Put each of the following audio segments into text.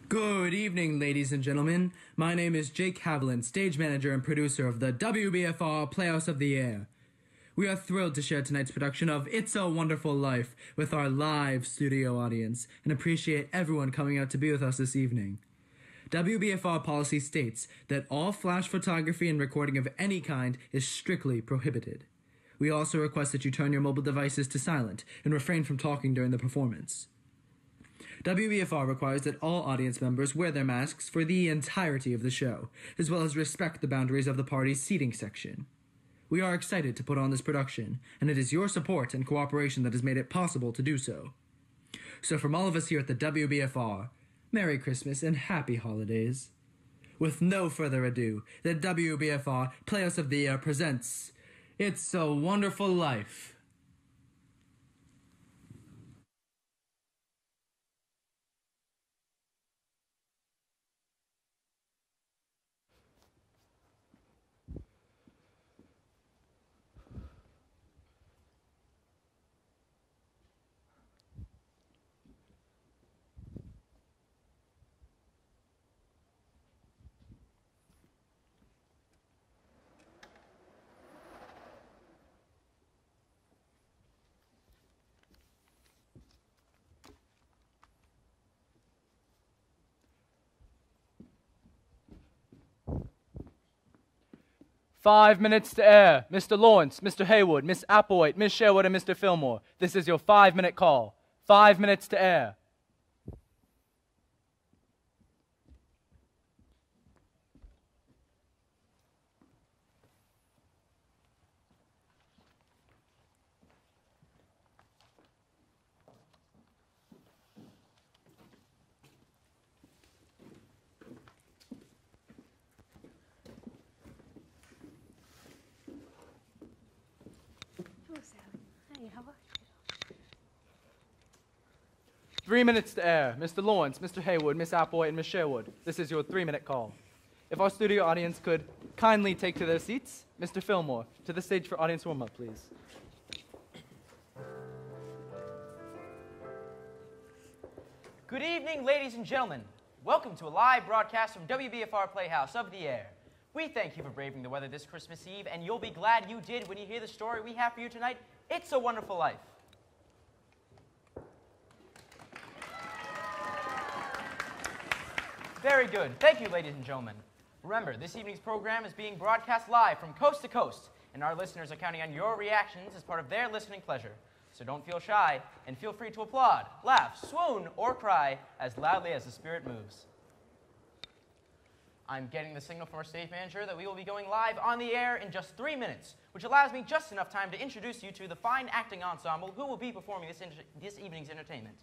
Good evening, ladies and gentlemen. My name is Jake Haviland, stage manager and producer of the WBFR Playhouse of the Air. We are thrilled to share tonight's production of It's a Wonderful Life with our live studio audience and appreciate everyone coming out to be with us this evening. WBFR policy states that all flash photography and recording of any kind is strictly prohibited. We also request that you turn your mobile devices to silent and refrain from talking during the performance. WBFR requires that all audience members wear their masks for the entirety of the show, as well as respect the boundaries of the party's seating section. We are excited to put on this production, and it is your support and cooperation that has made it possible to do so. So from all of us here at the WBFR, Merry Christmas and Happy Holidays. With no further ado, the WBFR Playhouse of the Year presents It's a Wonderful Life. Five minutes to air. Mr. Laurents, Mr. Heywood, Miss Applewhite, Miss Sherwood, and Mr. Filmore. This is your 5-minute call. 5 minutes to air. Hey, how are you? 3 minutes to air. Mr. Laurents, Mr. Heywood, Miss Applewhite, and Miss Sherwood. This is your 3-minute call. If our studio audience could kindly take to their seats. Mr. Filmore, to the stage for audience warm-up, please. Good evening, ladies and gentlemen. Welcome to a live broadcast from WBFR Playhouse of the Air. We thank you for braving the weather this Christmas Eve, and you'll be glad you did when you hear the story we have for you tonight, It's a Wonderful Life. Very good. Thank you, ladies and gentlemen. Remember, this evening's program is being broadcast live from coast to coast, and our listeners are counting on your reactions as part of their listening pleasure. So don't feel shy, and feel free to applaud, laugh, swoon, or cry as loudly as the spirit moves. I'm getting the signal from our stage manager that we will be going live on the air in just 3 minutes, which allows me just enough time to introduce you to the fine acting ensemble who will be performing this evening's entertainment.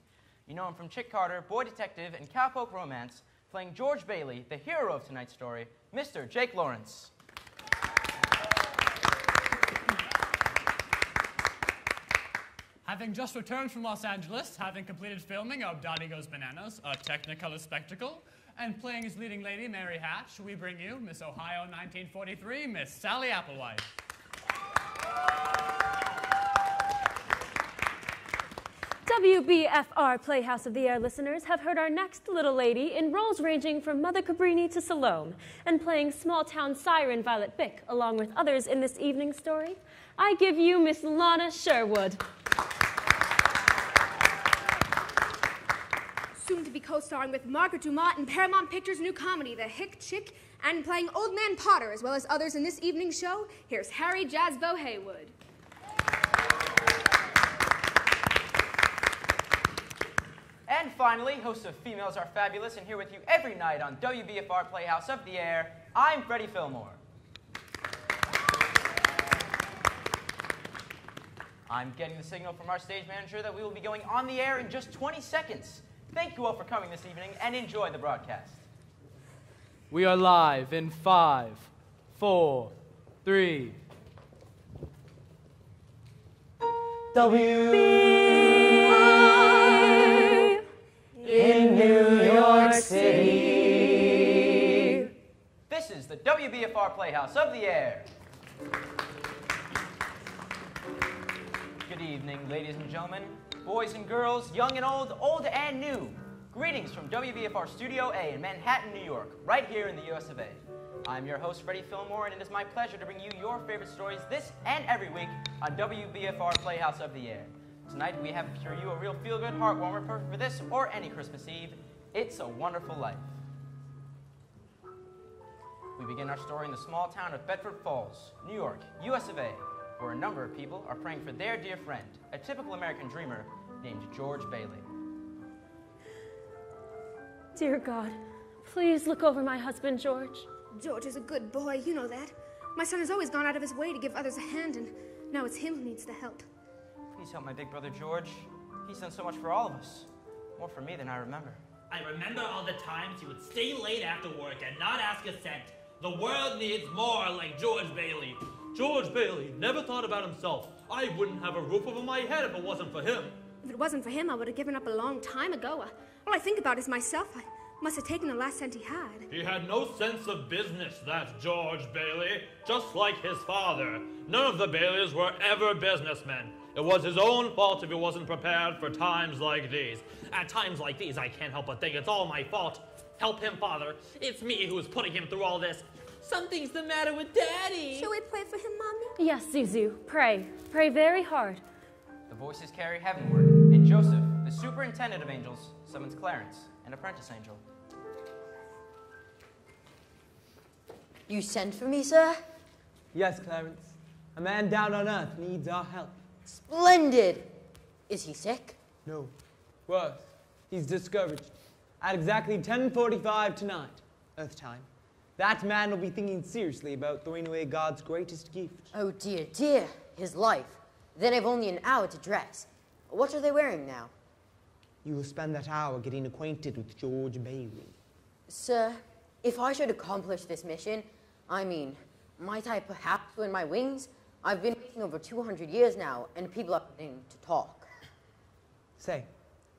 You know him from Chick Carter, Boy Detective, and Cowpoke Romance, playing George Bailey, the hero of tonight's story, Mr. Jake Laurents. Having just returned from Los Angeles, having completed filming of Daddy Goes Bananas, a Technicolor spectacle, and playing his leading lady, Mary Hatch, we bring you Miss Ohio 1943, Miss Sally Applewhite. WBFR Playhouse of the Air listeners have heard our next little lady in roles ranging from Mother Cabrini to Salome, and playing small-town siren Violet Bick, along with others in this evening's story. I give you Miss Lana Sherwood. Soon to be co-starring with Margaret Dumont in Paramount Pictures' new comedy, The Hick Chick, and playing Old Man Potter, as well as others in this evening's show, here's Harry Jazzbo Heywood. And finally, host of Females Are Fabulous, and here with you every night on WBFR Playhouse of the Air, I'm Freddie Filmore. I'm getting the signal from our stage manager that we will be going on the air in just 20 seconds. Thank you all for coming this evening, and enjoy the broadcast. We are live in 5, 4, 3. In New York City. This is the WBFR Playhouse of the Air. Good evening, ladies and gentlemen, boys and girls, young and old, old and new. Greetings from WBFR Studio A in Manhattan, New York, right here in the US of A. I'm your host, Freddie Filmore, and it is my pleasure to bring you your favorite stories this and every week on WBFR Playhouse of the Air. Tonight, we have for you a real feel-good heartwarmer perfect for this or any Christmas Eve. It's a Wonderful Life. We begin our story in the small town of Bedford Falls, New York, US of A, where a number of people are praying for their dear friend, a typical American dreamer named George Bailey. Dear God, please look over my husband, George. George is a good boy, you know that. My son has always gone out of his way to give others a hand, and now it's him who needs the help. Please help my big brother George. He's done so much for all of us. More for me than I remember. I remember all the times he would stay late after work and not ask a cent. The world needs more like George Bailey. George Bailey never thought about himself. I wouldn't have a roof over my head if it wasn't for him. If it wasn't for him, I would have given up a long time ago. All I think about is myself. I must have taken the last cent he had. He had no sense of business, that George Bailey, just like his father. None of the Baileys were ever businessmen. It was his own fault if he wasn't prepared for times like these. At times like these, I can't help but think it's all my fault. Help him, Father. It's me who is putting him through all this. Something's the matter with Daddy. Shall we pray for him, Mommy? Yes, Zuzu, pray. Pray very hard. The voices carry heavenward, and Joseph, the superintendent of angels, summons Clarence, an apprentice angel. You sent for me, sir? Yes, Clarence. A man down on Earth needs our help. Splendid! Is he sick? No. Worse. He's discouraged. At exactly 10:45 tonight, Earth time, that man will be thinking seriously about throwing away God's greatest gift. Oh, dear, dear. His life. Then I've only an hour to dress. What are they wearing now? You will spend that hour getting acquainted with George Bailey. Sir, if I should accomplish this mission, might I perhaps win my wings? I've been waiting over 200 years now, and people are beginning to talk. Say,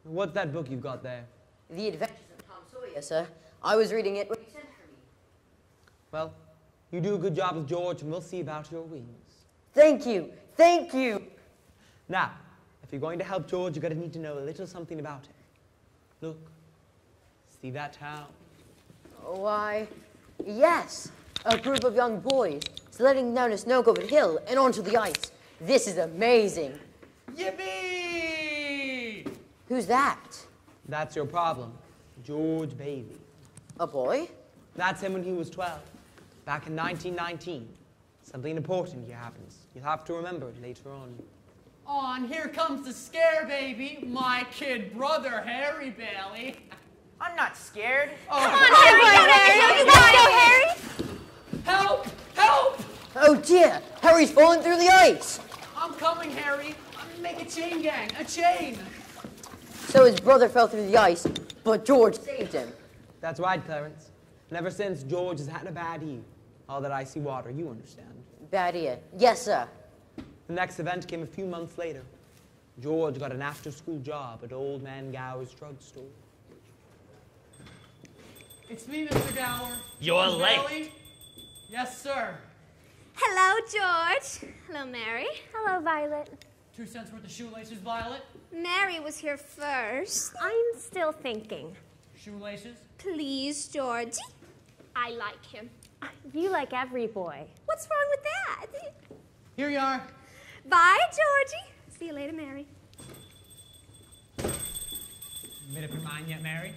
what's that book you've got there? The Adventures of Tom Sawyer, sir. I was reading it when you sent for me. Well, you do a good job with George, and we'll see about your wings. Thank you. Thank you. Now, if you're going to help George, you're going to need to know a little something about him. Look. See that town? Why, yes. A group of young boys sledding down a snow-covered hill and onto the ice. This is amazing. Yippee! Who's that? That's your problem. George Bailey. A boy? That's him when he was 12. Back in 1919. Something important here happens. You'll have to remember it later on. Oh, and here comes the scare baby, my kid brother, Harry Bailey. I'm not scared. Oh, Come on, Harry! Let's go, Harry! Help! Help! Oh dear, Harry's falling through the ice. I'm coming, Harry. Make a chain gang, a chain. So his brother fell through the ice, but George saved him. That's right, Clarence. And ever since, George has had a bad year. All that icy water, you understand. Bad year. Yes, sir. The next event came a few months later. George got an after-school job at Old Man Gower's drugstore. It's me, Mr. Gower. You're Miss late. Bailey? Yes, sir. Hello, George. Hello, Mary. Hello, Violet. 2 cents worth of shoelaces, Violet. Mary was here first. I'm still thinking. Shoelaces. Please, Georgie. I like him. You like every boy. What's wrong with that? Here you are. Bye, Georgie. See you later, Mary. Made up your mind yet, Mary?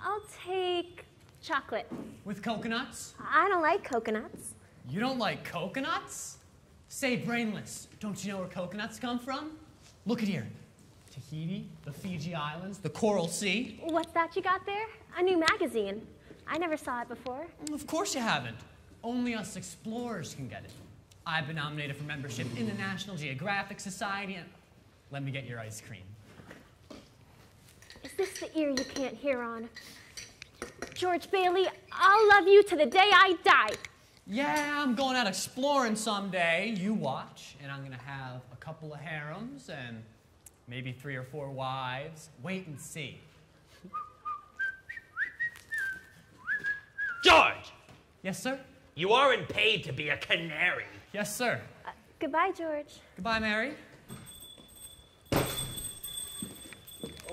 I'll take chocolate. With coconuts? I don't like coconuts. You don't like coconuts? Say, brainless, don't you know where coconuts come from? Look at here. Tahiti, the Fiji Islands, the Coral Sea. What's that you got there? A new magazine. I never saw it before. Of course you haven't. Only us explorers can get it. I've been nominated for membership in the National Geographic Society, and let me get your ice cream. Is this the ear you can't hear on? George Bailey, I'll love you to the day I die. Yeah, I'm going out exploring someday. You watch, and I'm gonna have a couple of harems and maybe 3 or 4 wives. Wait and see. George! Yes, sir? You aren't paid to be a canary. Yes, sir. Goodbye, George. Goodbye, Mary.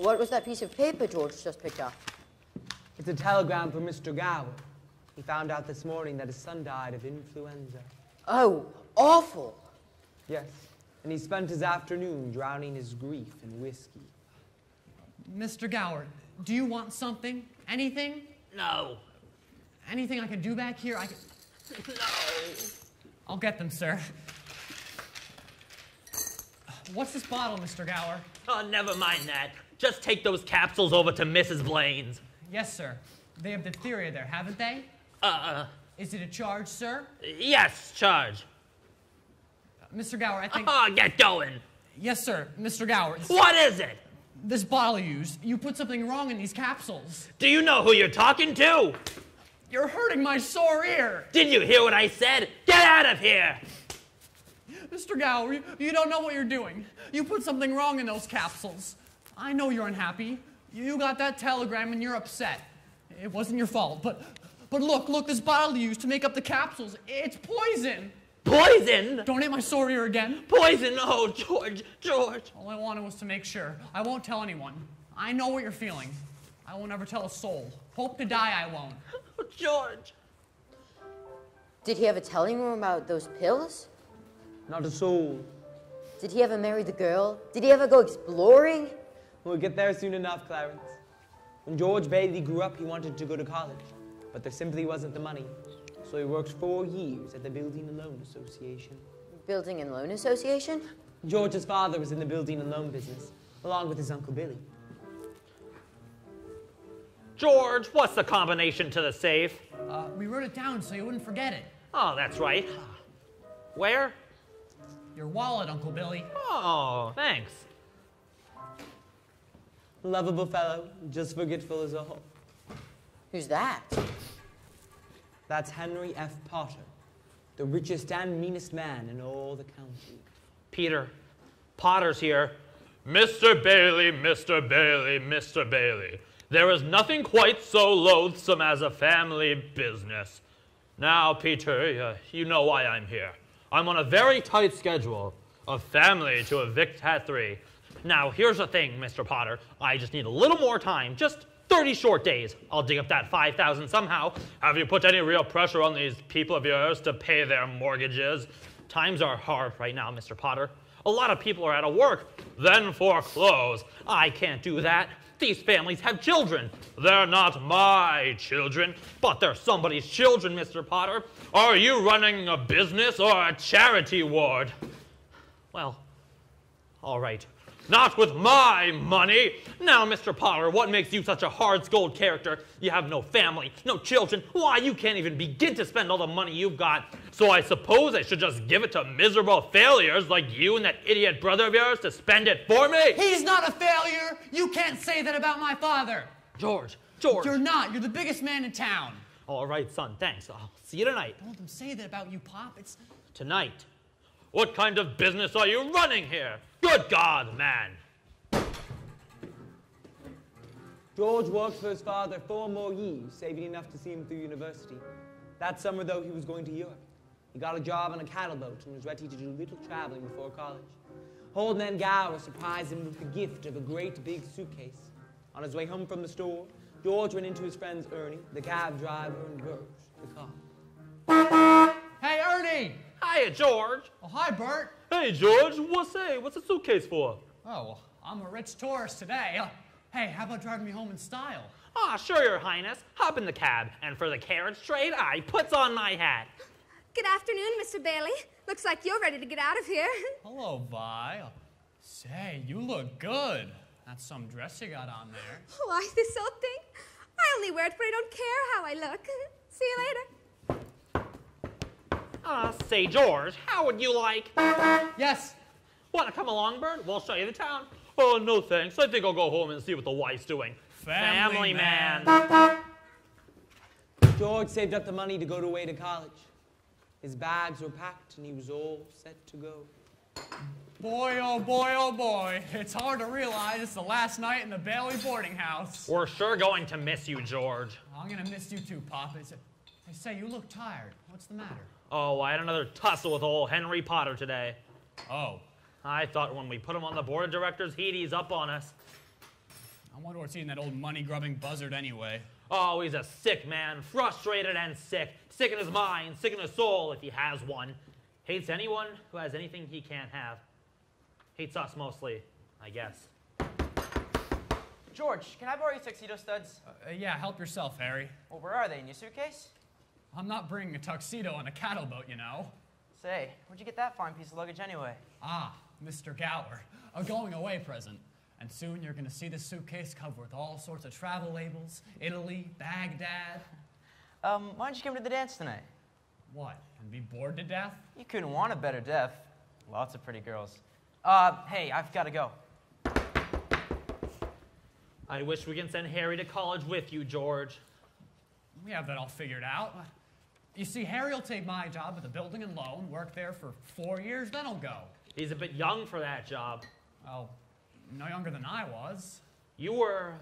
What was that piece of paper George just picked up? It's a telegram from Mr. Gower. He found out this morning that his son died of influenza. Oh, awful. Yes, and he spent his afternoon drowning his grief in whiskey. Mr. Gower, do you want something? Anything? No. Anything I can do back here? No. I'll get them, sir. What's this bottle, Mr. Gower? Oh, never mind that. Just take those capsules over to Mrs. Blaine's. Yes, sir. They have diphtheria there, haven't they? Is it a charge, sir? Yes, charge. Mr. Gower, I think... Get going. Yes, sir. Mr. Gower. What is it? This bottle you used. You put something wrong in these capsules. Do you know who you're talking to? You're hurting my sore ear. Did you hear what I said? Get out of here! Mr. Gower, you don't know what you're doing. You put something wrong in those capsules. I know you're unhappy. You got that telegram and you're upset. It wasn't your fault, but look, this bottle you used to make up the capsules, it's poison. Poison? Don't hit my sore ear again. Poison? Oh, George. All I wanted was to make sure. I won't tell anyone. I know what you're feeling. I won't ever tell a soul. Hope to die I won't. Oh, George. Did he ever tell anyone about those pills? Not a soul. Did he ever marry the girl? Did he ever go exploring? We'll get there soon enough, Clarence. When George Bailey grew up, he wanted to go to college, but there simply wasn't the money. So he worked 4 years at the Building and Loan Association. Building and Loan Association? George's father was in the building and loan business, along with his Uncle Billy. George, what's the combination to the safe? We wrote it down so you wouldn't forget it. Oh, that's right. Where? Your wallet, Uncle Billy. Oh, thanks. Lovable fellow, just forgetful as all. Who's that? That's Henry F. Potter, the richest and meanest man in all the county. Peter, Potter's here. Mr. Bailey, Mr. Bailey, Mr. Bailey. There is nothing quite so loathsome as a family business. Now, Peter, you know why I'm here. I'm on a very tight schedule. A family to evict at 3. Now, here's the thing, Mr. Potter. I just need a little more time, just 30 short days. I'll dig up that $5,000 somehow. Have you put any real pressure on these people of yours to pay their mortgages? Times are hard right now, Mr. Potter. A lot of people are out of work, then foreclose. I can't do that. These families have children. They're not my children, but they're somebody's children, Mr. Potter. Are you running a business or a charity ward? Well, all right. Not with my money. Now, Mr. Potter, what makes you such a hard-skulled character? You have no family, no children. Why, you can't even begin to spend all the money you've got. So I suppose I should just give it to miserable failures like you and that idiot brother of yours to spend it for me? He's not a failure. You can't say that about my father. George. You're not. You're the biggest man in town. All right, son, thanks. I'll see you tonight. Don't let them say that about you, Pop. It's... Tonight? What kind of business are you running here? Good God, man. George worked for his father 4 more years, saving enough to see him through university. That summer, though, he was going to Europe. He got a job on a cattle boat and was ready to do a little traveling before college. Old man Gower surprised him with the gift of a great big suitcase. On his way home from the store, George ran into his friends Ernie, the cab driver, and Bert, the cop. Hey, Ernie! Hiya, George. Oh, hi, Bert. Hey, George. What's the suitcase for? Oh, well, I'm a rich tourist today. Hey, how about driving me home in style? Ah, sure, Your Highness. Hop in the cab. And for the carriage trade, I puts on my hat. Good afternoon, Mr. Bailey. Looks like you're ready to get out of here. Hello, Vi. Say, you look good. That's some dress you got on there. Why, this old thing? I only wear it, but I don't care how I look. See you later. Say, George, how would you like? Yes. Want to come along, Bert? We'll show you the town. Oh, no thanks. I think I'll go home and see what the wife's doing. Family man. George saved up the money to go away to college. His bags were packed and he was all set to go. Boy, oh boy, oh boy. It's hard to realize it's the last night in the Bailey boarding house. We're sure going to miss you, George. I'm going to miss you too, Pop. They say you look tired. What's the matter? Oh, I had another tussle with old Henry Potter today. Oh. I thought when we put him on the board of directors, he'd ease up on us. I wonder what's eating that old money-grubbing buzzard anyway. Oh, he's a sick man, frustrated and sick. Sick in his mind, sick in his soul, if he has one. Hates anyone who has anything he can't have. Hates us mostly, I guess. George, can I borrow your tuxedo studs? Yeah, help yourself, Harry. Well, where are they? In your suitcase? I'm not bringing a tuxedo on a cattle boat, you know. Say, where'd you get that fine piece of luggage anyway? Ah, Mr. Gower, a going-away present. And soon you're going to see this suitcase covered with all sorts of travel labels, Italy, Baghdad. Why don't you come to the dance tonight? What, and be bored to death? You couldn't want a better death. Lots of pretty girls. Hey, I've got to go. I wish we can send Harry to college with you, George. We have that all figured out. You see, Harry will take my job at the building and loan, work there for 4 years, then he'll go. He's a bit young for that job. Oh, no younger than I was. You were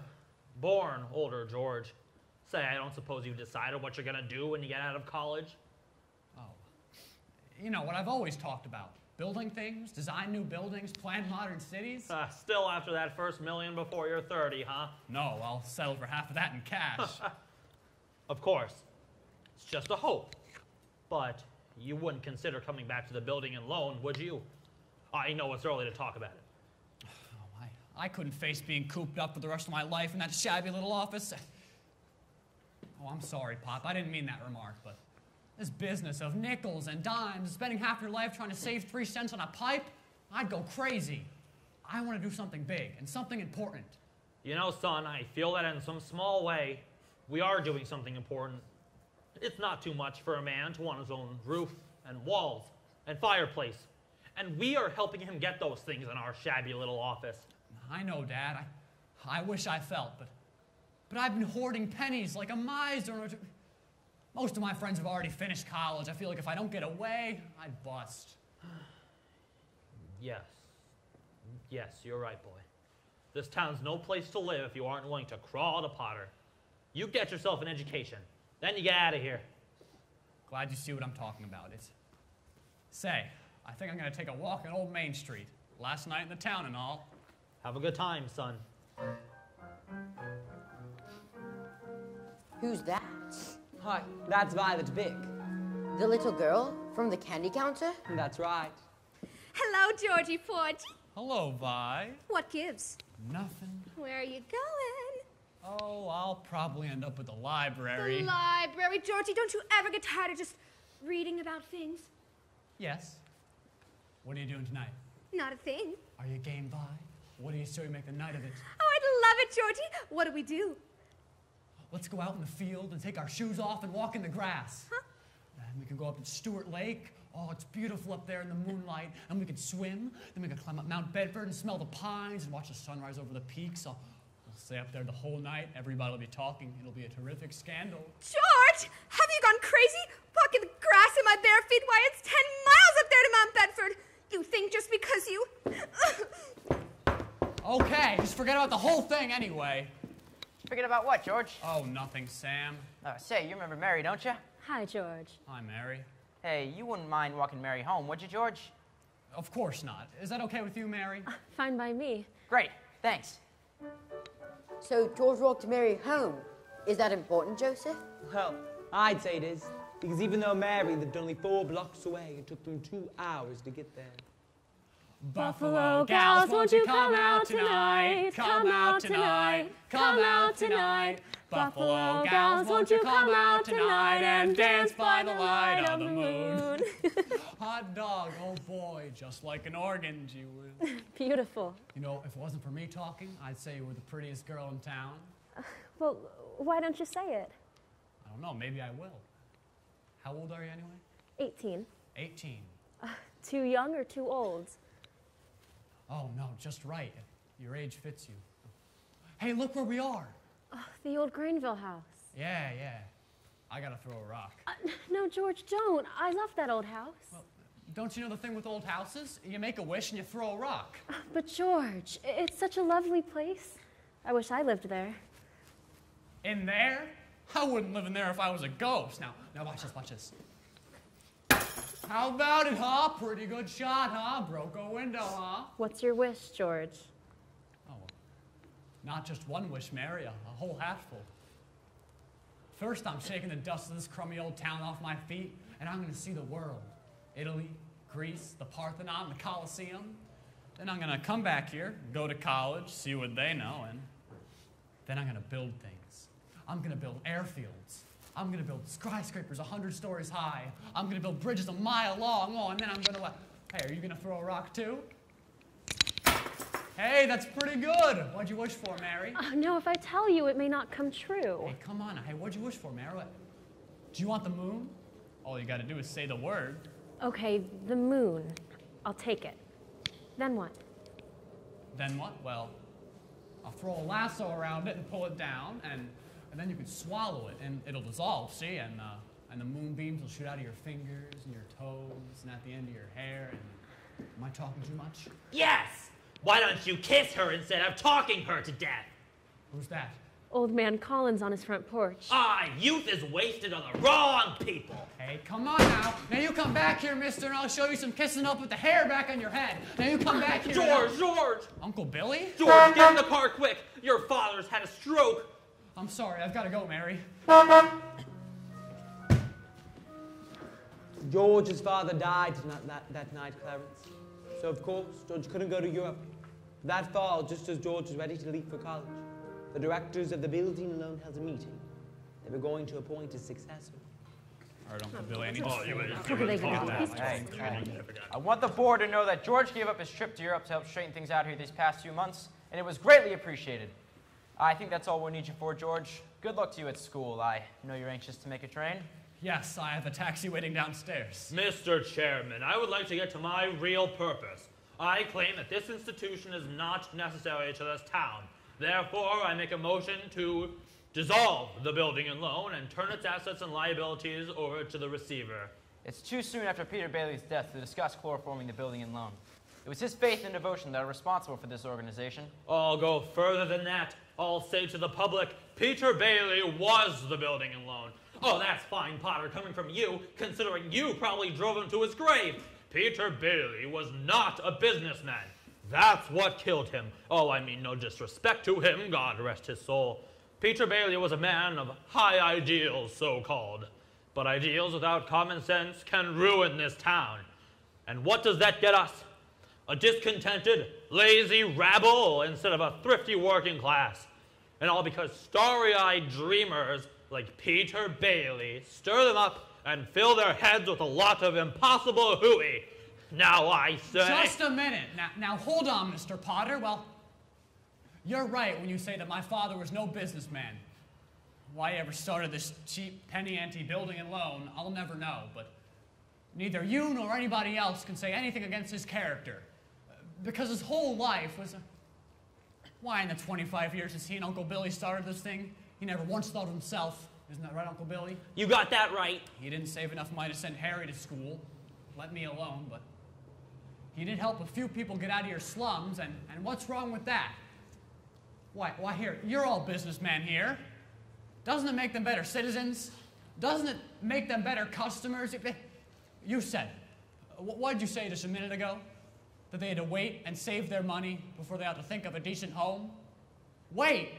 born older, George. Say, I don't suppose you've decided what you're going to do when you get out of college? Oh. You know, what I've always talked about. Building things, design new buildings, plan modern cities. Still after that first million before you're 30, huh? No, I'll settle for half of that in cash. Of course. It's just a hope. But you wouldn't consider coming back to the building and loan, would you? I know it's early to talk about it. Oh, I couldn't face being cooped up for the rest of my life in that shabby little office. Oh, I'm sorry, Pop. I didn't mean that remark, but this business of nickels and dimes, spending half your life trying to save 3 cents on a pipe, I'd go crazy. I want to do something big and something important. You know, son, I feel that in some small way, we are doing something important. It's not too much for a man to want his own roof and walls and fireplace. And we are helping him get those things in our shabby little office. I know, Dad. I wish I felt, but I've been hoarding pennies like a miser. Most of my friends have already finished college. I feel like if I don't get away, I'd bust. Yes. Yes, you're right, boy. This town's no place to live if you aren't willing to crawl to Potter. You get yourself an education. Then you get out of here. Glad you see what I'm talking about. Say, I think I'm going to take a walk on Old Main Street. Last night in the town and all. Have a good time, son. Who's that? Hi, that's Violet Big. The little girl from the candy counter? That's right. Hello, Georgie Porgy. Hello, Vi. What gives? Nothing. Where are you going? Oh, I'll probably end up at the library. The library. Georgie, don't you ever get tired of just reading about things? Yes. What are you doing tonight? Not a thing. Are you game, Vi? What do you say we make the night of it? Oh, I'd love it, Georgie. What do we do? Let's go out in the field and take our shoes off and walk in the grass. Huh? And we can go up to Stewart Lake. Oh, it's beautiful up there in the moonlight. And we could swim. Then we could climb up Mount Bedford and smell the pines and watch the sunrise over the peaks. We'll stay up there the whole night. Everybody will be talking. It'll be a terrific scandal. George, have you gone crazy? Walking the grass in my bare feet? Why, it's 10 miles up there to Mount Bedford. You think just because you... Okay, just forget about the whole thing anyway. Forget about what, George? Oh, nothing, Sam. Say, you remember Mary, don't you? Hi, George. Hi, Mary. Hey, you wouldn't mind walking Mary home, would you, George? Of course not. Is that okay with you, Mary? Fine by me. Great, thanks. So George walked Mary home. Is that important, Joseph? Well, I'd say it is. Because even though Mary lived only 4 blocks away, it took them 2 hours to get there. Buffalo gals, won't you come out tonight? Come out tonight. Come out tonight. Buffalo gals, won't you come out tonight and dance by the light of the moon? Hot dog, oh boy, just like an organ, gee whiz. Beautiful. You know, if it wasn't for me talking, I'd say you were the prettiest girl in town. Well, why don't you say it? I don't know, maybe I will. How old are you anyway? 18. 18. Too young or too old? Oh, no, just right. Your age fits you. Hey, look where we are. The old Granville house. Yeah. I gotta throw a rock. No, George, don't. I love that old house. Well, don't you know the thing with old houses? You make a wish and you throw a rock. But George, it's such a lovely place. I wish I lived there. In there? I wouldn't live in there if I was a ghost. Now watch this. How about it, huh? Pretty good shot, huh? Broke a window, huh? What's your wish, George? Oh, Not just one wish, Mary, a whole hatful. First, I'm shaking the dust of this crummy old town off my feet, and I'm going to see the world. Italy, Greece, the Parthenon, the Colosseum. Then I'm going to come back here, go to college, see what they know, and then I'm going to build things. I'm going to build airfields. I'm going to build skyscrapers 100 stories high. I'm going to build bridges a mile long. Oh, and then I'm going to... Hey, are you going to throw a rock too? Hey, that's pretty good. What'd you wish for, Mary? No, if I tell you, it may not come true. Hey, come on. Hey, what'd you wish for, Mary? Do you want the moon? All you got to do is say the word. Okay, the moon. I'll take it. Then what? Then what? Well, I'll throw a lasso around it and pull it down, and then you can swallow it, and it'll dissolve, see? And the moonbeams will shoot out of your fingers and your toes and at the end of your hair. And am I talking too much? Yes! Why don't you kiss her instead of talking her to death? Who's that? Old man Collins on his front porch. Youth is wasted on the wrong people. Hey, come on now. Now you come back here, mister, and I'll show you some kissing up with the hair back on your head. Now you come back here. George! Uncle Billy? George, get in the car quick. Your father's had a stroke. I'm sorry, I've got to go, Mary. George's father died that night, Clarence. So, of course, George couldn't go to Europe. That fall, just as George was ready to leave for college, the directors of the building alone held a meeting. They were going to appoint a successor. All right, Uncle Billy, I need I want the board to know that George gave up his trip to Europe to help straighten things out here these past 2 months, and it was greatly appreciated. I think that's all we'll need you for, George. Good luck to you at school. I know you're anxious to make a train. Yes, I have a taxi waiting downstairs. Mr. Chairman, I would like to get to my real purpose. I claim that this institution is not necessary to this town. Therefore, I make a motion to dissolve the building and loan and turn its assets and liabilities over to the receiver. It's too soon after Peter Bailey's death to discuss chloroforming the building and loan. It was his faith and devotion that are responsible for this organization. I'll go further than that. I'll say to the public, Peter Bailey was the building and loan. Oh, that's fine, Potter, coming from you, considering you probably drove him to his grave. Peter Bailey was not a businessman. That's what killed him. Oh, I mean no disrespect to him, God rest his soul. Peter Bailey was a man of high ideals, so-called. But ideals without common sense can ruin this town. And what does that get us? A discontented, lazy rabble instead of a thrifty working class. And all because starry-eyed dreamers like Peter Bailey stir them up and fill their heads with a lot of impossible hooey. Now I say... Just a minute. Now hold on, Mr. Potter. Well, you're right when you say that my father was no businessman. Why he ever started this cheap penny-ante building and loan, I'll never know. But neither you nor anybody else can say anything against his character. Because his whole life was... Why, in the 25 years since he and Uncle Billy started this thing, he never once thought of himself. Isn't that right, Uncle Billy? You got that right. He didn't save enough money to send Harry to school. Let me alone, but he did help a few people get out of your slums, and what's wrong with that? Why, here, you're all businessmen here. Doesn't it make them better citizens? Doesn't it make them better customers? You said, what did you say just a minute ago? That they had to wait and save their money before they had to think of a decent home? Wait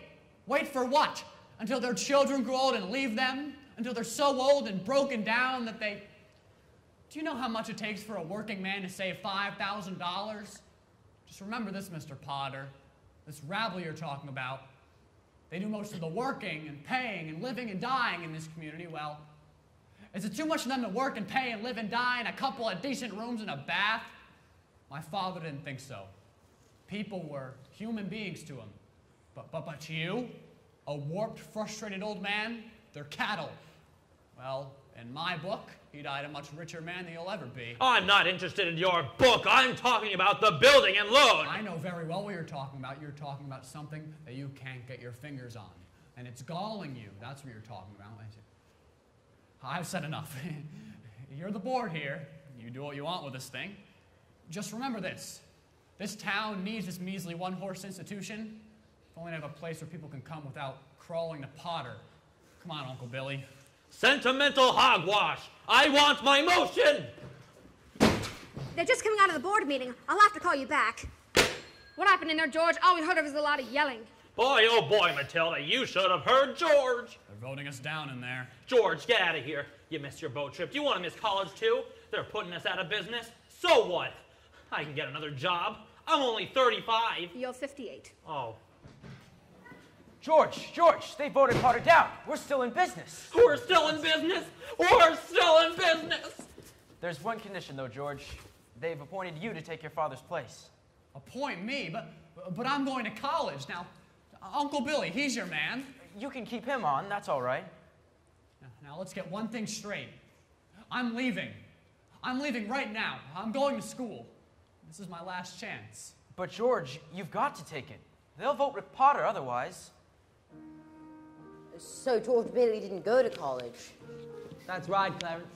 for what? Until their children grow old and leave them? Until they're so old and broken down that they... Do you know how much it takes for a working man to save $5,000? Just remember this, Mr. Potter. This rabble you're talking about, they do most of the working and paying and living and dying in this community. Well, is it too much for them to work and pay and live and die in a couple of decent rooms and a bath? My father didn't think so. People were human beings to him. But to you, a warped, frustrated old man, they're cattle. Well, in my book, he died a much richer man than you'll ever be. I'm not interested in your book. I'm talking about the building and loan. I know very well what you're talking about. You're talking about something that you can't get your fingers on. And it's galling you. That's what you're talking about. I've said enough. You're the board here. You do what you want with this thing. Just remember this. This town needs this measly one-horse institution. If only to have a place where people can come without crawling to Potter. Come on, Uncle Billy. Sentimental hogwash. I want my motion. They're just coming out of the board meeting. I'll have to call you back. What happened in there, George? All we heard of is a lot of yelling. Boy, oh boy, Matilda, you should have heard George. They're voting us down in there. George, get out of here. You missed your boat trip. Do you want to miss college too? They're putting us out of business. So what? I can get another job. I'm only 35. You're 58. Oh. George, they voted Potter down. We're still in business. We're still in business? We're still in business! There's one condition, though, George. They've appointed you to take your father's place. Appoint me? But I'm going to college. Now, Uncle Billy, he's your man. You can keep him on, that's all right. Now, let's get one thing straight. I'm leaving. I'm leaving right now. I'm going to school. This is my last chance. But, George, you've got to take it. They'll vote with Potter otherwise. So George Bailey didn't go to college? That's right, Clarence.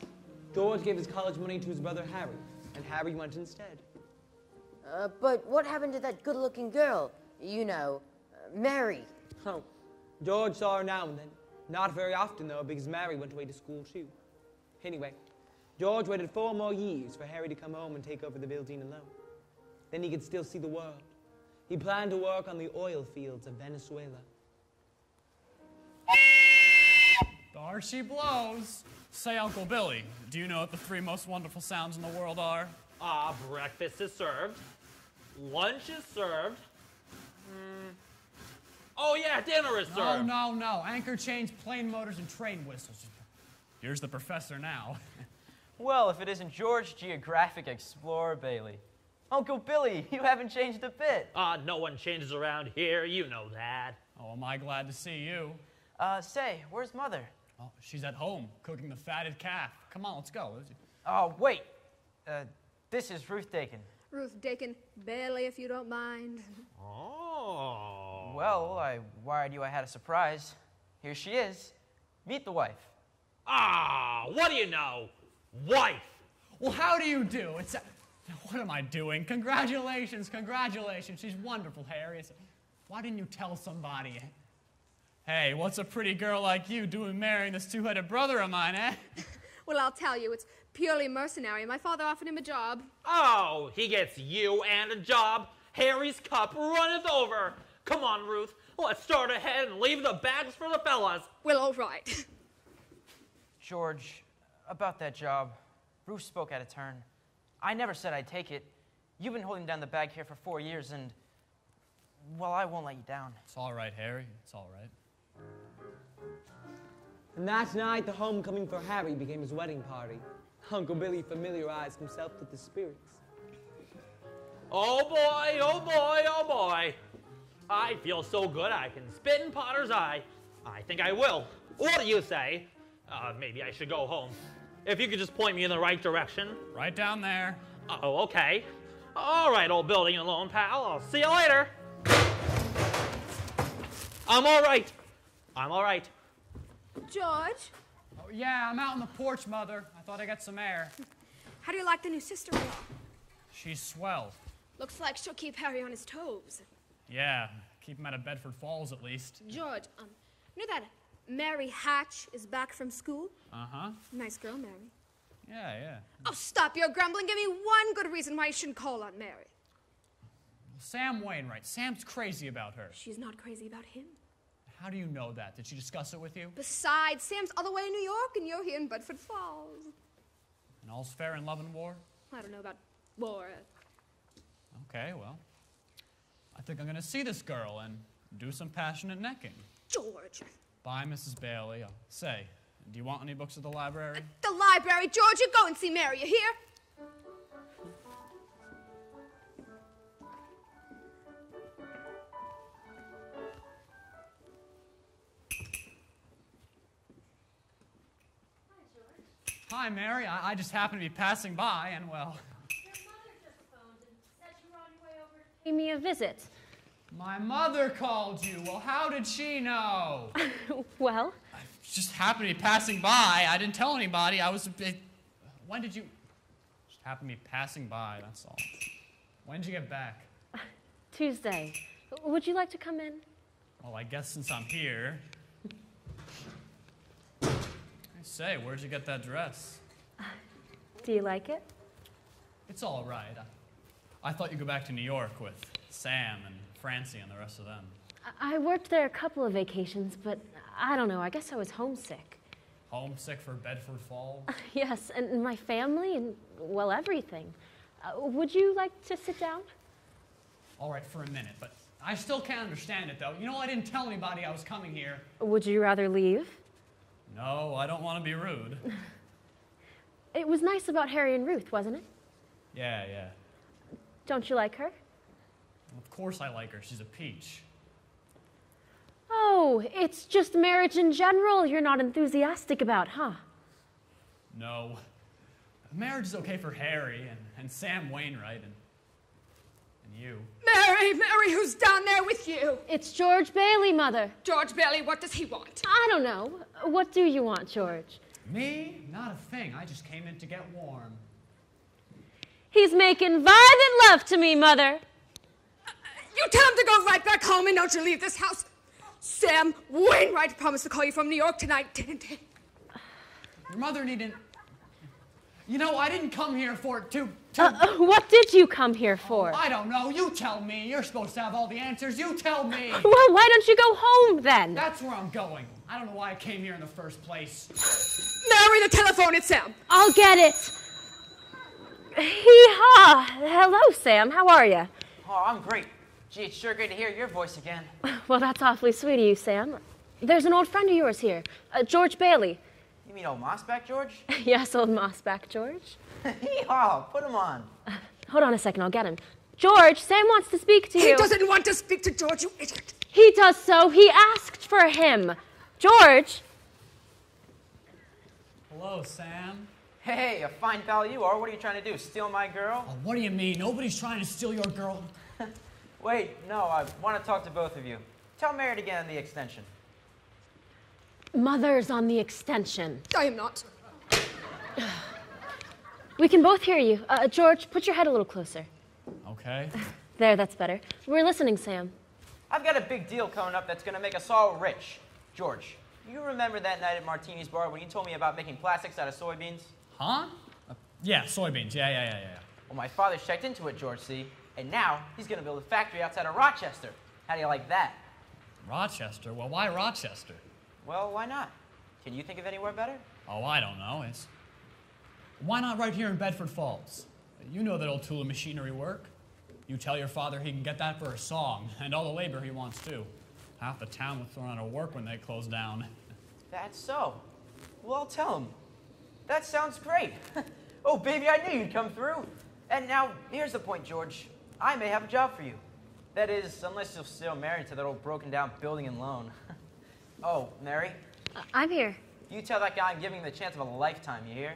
George gave his college money to his brother Harry, and Harry went instead. But what happened to that good-looking girl? You know, Mary. Oh, George saw her now and then. Not very often, though, because Mary went away to school, too. Anyway, George waited 4 more years for Harry to come home and take over the building alone. Then he could still see the world. He planned to work on the oil fields of Venezuela. There she blows. Say, Uncle Billy, do you know what the 3 most wonderful sounds in the world are? Breakfast is served. Lunch is served. Oh, yeah, dinner is served. No. Anchor chains, plane motors, and train whistles. Here's the professor now. Well, if it isn't George Geographic Explorer Bailey. Uncle Billy, you haven't changed a bit. No one changes around here. You know that. Oh, am I glad to see you. Say, where's Mother? Oh, she's at home, cooking the fatted calf. Come on, let's go. Oh, wait. This is Ruth Dakin. Ruth Dakin Bailey, if you don't mind. Oh. Well, I wired you I had a surprise. Here she is. Meet the wife. What do you know? Wife. Well, how do you do? What am I doing? Congratulations. She's wonderful, Harry. Why didn't you tell somebody? Hey, what's a pretty girl like you doing marrying this 2-headed brother of mine, eh? Well, I'll tell you, it's purely mercenary. My father offered him a job. Oh, he gets you and a job. Harry's cup runneth over. Come on, Ruth. Let's start ahead and leave the bags for the fellas. Well, all right. George, about that job, Ruth spoke out of turn. I never said I'd take it. You've been holding down the bag here for 4 years, and, well, I won't let you down. It's all right, Harry. It's all right. And that night, the homecoming for Harry became his wedding party. Uncle Billy familiarized himself with the spirits. Oh boy, oh boy, oh boy. I feel so good I can spit in Potter's eye. I think I will. What do you say? Maybe I should go home. If you could just point me in the right direction. Right down there. Oh, okay. All right, old building and loan pal. I'll see you later. I'm all right. George? Oh, yeah, I'm out on the porch, Mother. I thought I'd get some air. How do you like the new sister-in-law? She's swell. Looks like she'll keep Harry on his toes. Yeah, keep him out of Bedford Falls at least. George, you know that Mary Hatch is back from school? Uh-huh. Nice girl, Mary. Yeah. Oh, stop your grumbling. Give me one good reason why you shouldn't call on Mary. Well, Sam Wainwright. Sam's crazy about her. She's not crazy about him. How do you know that? Did she discuss it with you? Besides, Sam's all the way in New York, and you're here in Bedford Falls. And all's fair in love and war? I don't know about war. Okay, well, I think I'm going to see this girl and do some passionate necking. George. Bye, Mrs. Bailey. Say, do you want any books at the library? The library, George. You go and see Mary. You hear? Hi, Mary. I just happened to be passing by, and well... Your mother just phoned and said you were on your way over to pay me a visit. My mother called you. Well, how did she know? Well? I just happened to be passing by. I didn't tell anybody. I was a bit... When did you... Just happened to be passing by, that's all. When did you get back? Tuesday. Would you like to come in? Well, I guess since I'm here... Say, where'd you get that dress? Do you like it? It's all right. I thought you'd go back to New York with Sam and Francie and the rest of them. I worked there a couple of vacations, but I don't know, I guess I was homesick. Homesick for Bedford Falls? Yes, and my family and, well, everything. Would you like to sit down? All right, for a minute, but I still can't understand it, though. You know, I didn't tell anybody I was coming here. Would you rather leave? No, I don't want to be rude. It was nice about Harry and Ruth, wasn't it? Yeah. Don't you like her? Of course I like her. She's a peach. Oh, it's just marriage in general you're not enthusiastic about, huh? No. Marriage is okay for Harry and Sam Wainwright and you. Mary, who's down there with you? It's George Bailey, Mother. George Bailey, what does he want? I don't know. What do you want, George? Me? Not a thing. I just came in to get warm. He's making violent love to me, Mother. You tell him to go right back home and don't you leave this house. Sam Wainwright promised to call you from New York tonight, didn't he? Your mother needn't... You know, I didn't come here for to... What did you come here for? I don't know. You tell me. You're supposed to have all the answers. You tell me. Well, why don't you go home, then? That's where I'm going. I don't know why I came here in the first place. Mary, the telephone, it's Sam. I'll get it. Hee-haw. Hello, Sam. How are you? Oh, I'm great. Gee, it's sure great to hear your voice again. Well, that's awfully sweet of you, Sam. There's an old friend of yours here, George Bailey. You mean old Mossback George? Yes, old Mossback George. Hee-haw, put him on. Hold on a second, I'll get him. George, Sam wants to speak to you. He doesn't want to speak to George, you idiot. He does so. He asked for him. George. Hello, Sam. Hey, a fine pal you are. What are you trying to do, steal my girl? Oh, what do you mean? Nobody's trying to steal your girl. Wait, no, I want to talk to both of you. Tell Mary to get on the extension. Mother's on the extension. I am not. We can both hear you. George, put your head a little closer. Okay. There, that's better. We're listening, Sam. I've got a big deal coming up that's going to make us all rich. George, you remember that night at Martini's bar when you told me about making plastics out of soybeans? Huh? Yeah, soybeans. Yeah. Well, my father's checked into it, George, see? And now he's going to build a factory outside of Rochester. How do you like that? Rochester? Well, why Rochester? Well, why not? Can you think of anywhere better? Oh, I don't know. Why not right here in Bedford Falls? You know that old tool and machinery work. You tell your father he can get that for a song, and all the labor he wants, too. Half the town was thrown out of work when they closed down. That's so. Well, I'll tell him. That sounds great. Oh, baby, I knew you'd come through. And now, here's the point, George. I may have a job for you. That is, unless you're still married to that old broken-down building and loan. Oh, Mary? I'm here. You tell that guy I'm giving him the chance of a lifetime, you hear?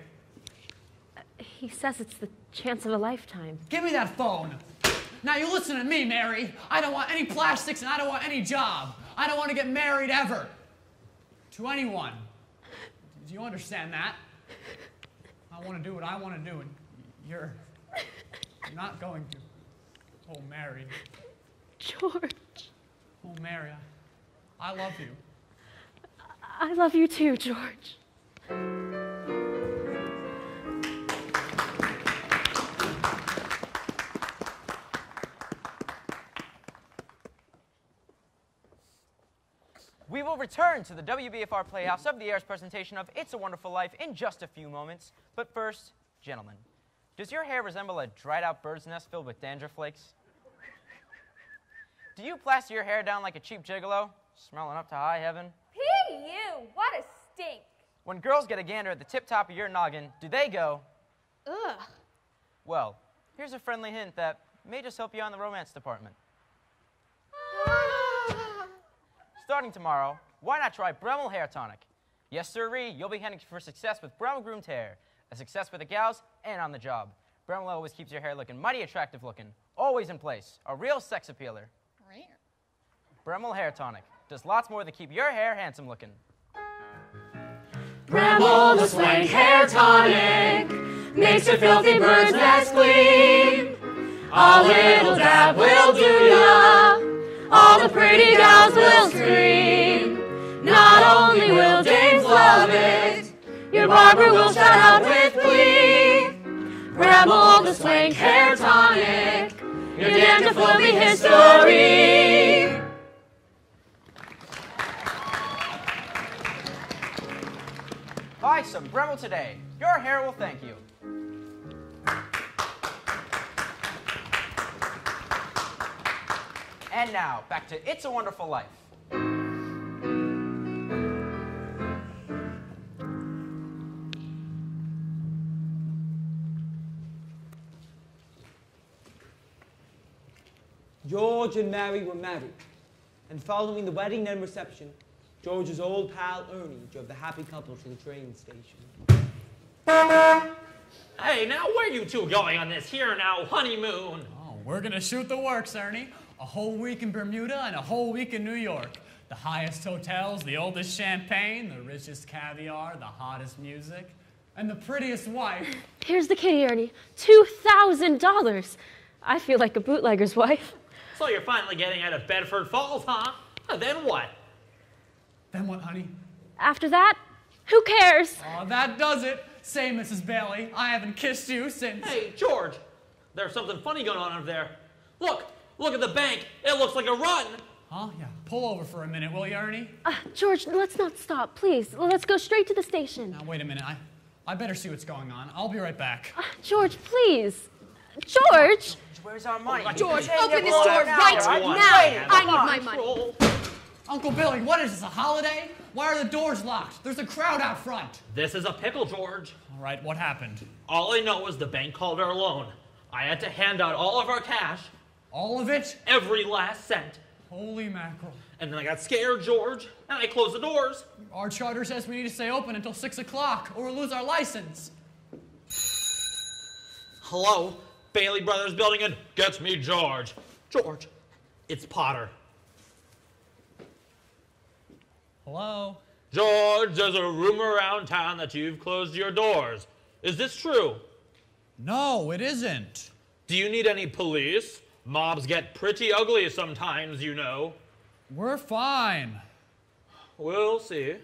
He says it's the chance of a lifetime. Give me that phone. Now, you listen to me, Mary. I don't want any plastics, and I don't want any job. I don't want to get married ever. To anyone. Do you understand that? I want to do what I want to do, and you're not going to. Oh, Mary. George. Oh, Mary, I love you. I love you too, George. We will return to the WBFR Playhouse of the Air's presentation of It's a Wonderful Life in just a few moments. But first, gentlemen, does your hair resemble a dried-out bird's nest filled with dandruff flakes? Do you plaster your hair down like a cheap gigolo, smelling up to high heaven? P.U., what a stink. When girls get a gander at the tip-top of your noggin, do they go, Ugh. well, here's a friendly hint that may just help you out in the romance department. Starting tomorrow, why not try Bremel Hair Tonic? Yes, sirree, you'll be heading for success with Bremel Groomed Hair. A success with the gals and on the job. Bremel always keeps your hair looking mighty attractive looking. Always in place. A real sex appealer. Bremel Hair Tonic does lots more than keep your hair handsome looking. Bremel the Swank Hair Tonic makes your filthy bird's nest clean. A little dab will do ya. All the pretty gals will scream. Not only will dames love it, your barber will shout out with glee. Bremel the Swank Hair Tonic, your dandruff will be history. Buy some Bremel today. Your hair will thank you. And now, back to It's a Wonderful Life. George and Mary were married, and following the wedding and reception, George's old pal Ernie drove the happy couple to the train station. Hey, now where you two going on this here now honeymoon? Oh, we're gonna shoot the works, Ernie. A whole week in Bermuda and a whole week in New York. The highest hotels, the oldest champagne, the richest caviar, the hottest music, and the prettiest wife. Here's the kitty, Ernie. $2,000. I feel like a bootlegger's wife. So you're finally getting out of Bedford Falls, huh? Then what? Then what, honey? After that, who cares? Oh, that does it. Say, Mrs. Bailey, I haven't kissed you since... Hey, George, there's something funny going on over there. Look at the bank. It looks like a run. Huh? Yeah, pull over for a minute, will you, Ernie? George, let's not stop, please. Let's go straight to the station. Now, wait a minute. I better see what's going on. I'll be right back. George, please. George! Where's our money? George, open this door right now. I need my money. Uncle Billy, what is this, a holiday? Why are the doors locked? There's a crowd out front. This is a pickle, George. All right, what happened? All I know is the bank called our loan. I had to hand out all of our cash. All of it? Every last cent. Holy mackerel. And then I got scared, George, and I closed the doors. Our charter says we need to stay open until 6 o'clock, or we'll lose our license. Hello? Bailey Brothers Building and gets me George. George, it's Potter. Hello? George, there's a rumor around town that you've closed your doors. Is this true? No, it isn't. Do you need any police? Mobs get pretty ugly sometimes, you know. We're fine. We'll see.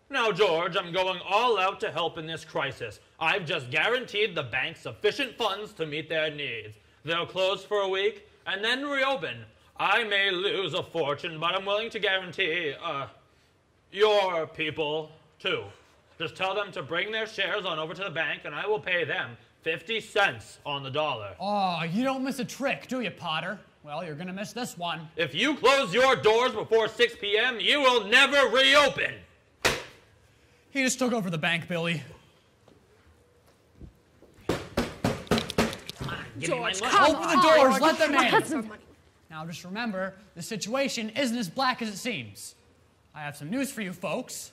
Now, George, I'm going all out to help in this crisis. I've just guaranteed the bank sufficient funds to meet their needs. They'll close for a week and then reopen. I may lose a fortune, but I'm willing to guarantee, your people, too. Just tell them to bring their shares on over to the bank and I will pay them 50 cents on the dollar. Oh, you don't miss a trick, do you, Potter? Well, you're gonna miss this one. If you close your doors before 6 p.m., you will never reopen. He just took over the bank, Billy. George, open the doors, let them in. Money. Now just remember, the situation isn't as black as it seems. I have some news for you folks.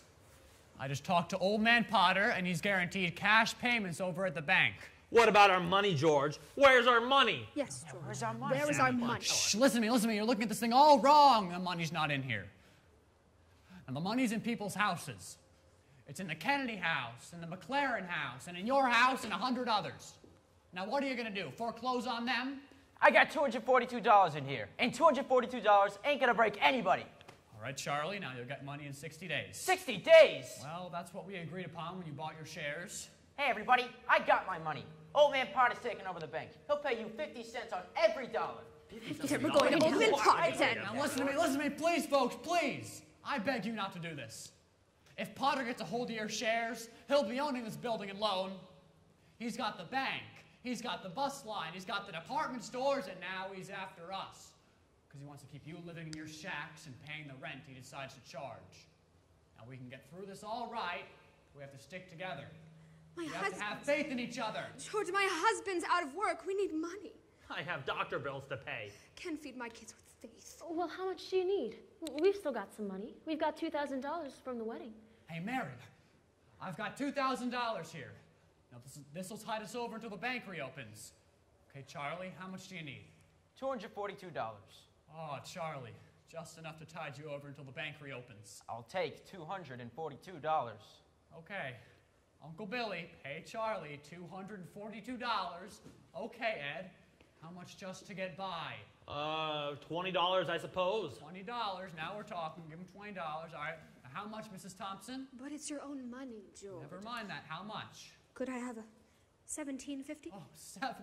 I just talked to old man Potter and he's guaranteed cash payments over at the bank. What about our money, George? Where's our money? Yes, George. Where's our money? Where is our money? Shh, listen to me, you're looking at this thing all wrong. The money's not in here. And the money's in people's houses. It's in the Kennedy house, in the McLaren house, and in your house and 100 others. Now what are you gonna do, foreclose on them? I got $242 in here, and $242 ain't gonna break anybody. All right, Charlie, now you'll get money in 60 days. 60 days? Well, that's what we agreed upon when you bought your shares. Hey, everybody, I got my money. Old man Potter's taking over the bank. He'll pay you 50 cents on every dollar. We're going to old man Potter then. Now listen to me, please, folks, please. I beg you not to do this. If Potter gets a hold of your shares, he'll be owning this building and loan. He's got the bank, he's got the bus line, he's got the department stores, and now he's after us. Because he wants to keep you living in your shacks and paying the rent he decides to charge. Now we can get through this all right, we have to stick together. We have to have faith in each other. George, my husband's out of work. We need money. I have doctor bills to pay. Can't feed my kids with faith. Well, how much do you need? We've still got some money. We've got $2,000 from the wedding. Hey, Mary, I've got $2,000 here. Now, this will tide us over until the bank reopens. Okay, Charlie, how much do you need? $242. Oh, Charlie, just enough to tide you over until the bank reopens. I'll take $242. Okay. Uncle Billy, pay Charlie $242. Okay, Ed, how much just to get by? $20, I suppose. $20, now we're talking. Give him $20, all right. Now, how much, Mrs. Thompson? But it's your own money, George. Never mind that, how much? Could I have a $17.50? Oh,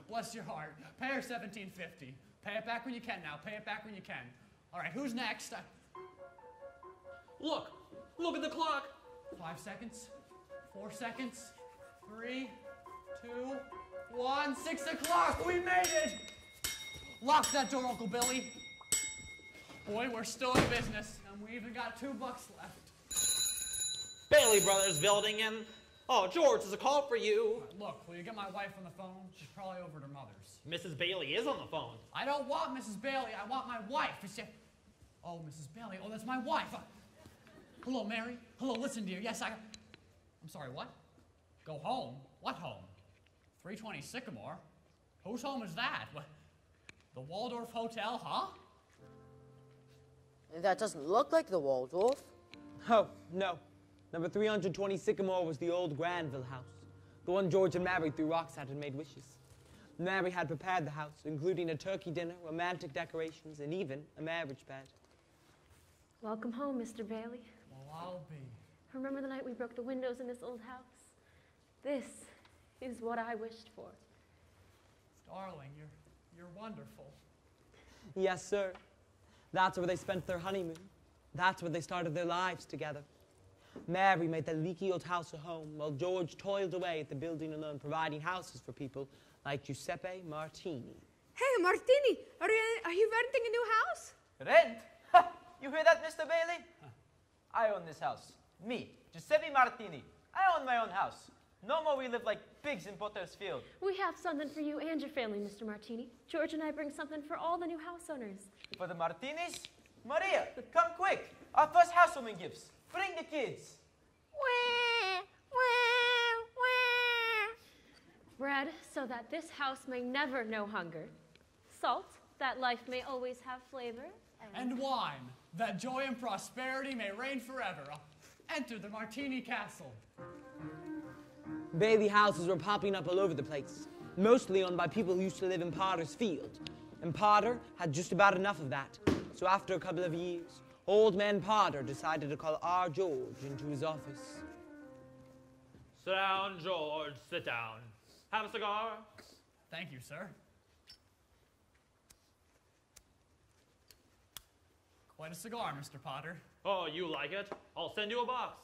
bless your heart. Pay her $17.50. Pay it back when you can now, pay it back when you can. All right, who's next? Look at the clock. 5 seconds. 4 seconds. 3, 2, 1. 6 o'clock. We made it. Lock that door, Uncle Billy. Boy, we're still in business, and we even got $2 left. Bailey Brothers building in. Oh, George, there's a call for you. Look, will you get my wife on the phone? She's probably over at her mother's. Mrs. Bailey is on the phone. I don't want Mrs. Bailey. I want my wife. Oh, Mrs. Bailey. Oh, that's my wife. Hello, Mary. Hello, listen, dear. Yes, I'm sorry, what? Go home? What home? 320 Sycamore? Whose home is that? What? The Waldorf Hotel, huh? That doesn't look like the Waldorf. Oh, no. Number 320 Sycamore was the old Granville house, the one George had married through rocks at and made wishes. Mary had prepared the house, including a turkey dinner, romantic decorations, and even a marriage bed. Welcome home, Mr. Bailey. Well, I'll be. Remember the night we broke the windows in this old house? This is what I wished for. Darling, you're wonderful. Yes, sir. That's where they spent their honeymoon. That's where they started their lives together. Mary made that leaky old house a home, while George toiled away at the building alone, providing houses for people like Giuseppe Martini. Hey, Martini, are you renting a new house? Rent? You hear that, Mr. Bailey? I own this house. Me, Giuseppe Martini. I own my own house. No more we live like pigs in Potter's Field. We have something for you and your family, Mr. Martini. George and I bring something for all the new house owners. For the Martinis? Maria, come quick. Our first housewarming gifts. Bring the kids. Bread, so that this house may never know hunger. Salt, that life may always have flavor. And wine, that joy and prosperity may reign forever. Enter the Martini Castle. Bailey houses were popping up all over the place, mostly owned by people who used to live in Potter's Field. And Potter had just about enough of that. So after a couple of years, Old Man Potter decided to call our George into his office. Sit down, George, sit down. Have a cigar? Thank you, sir. Quite a cigar, Mr. Potter. Oh, you like it? I'll send you a box.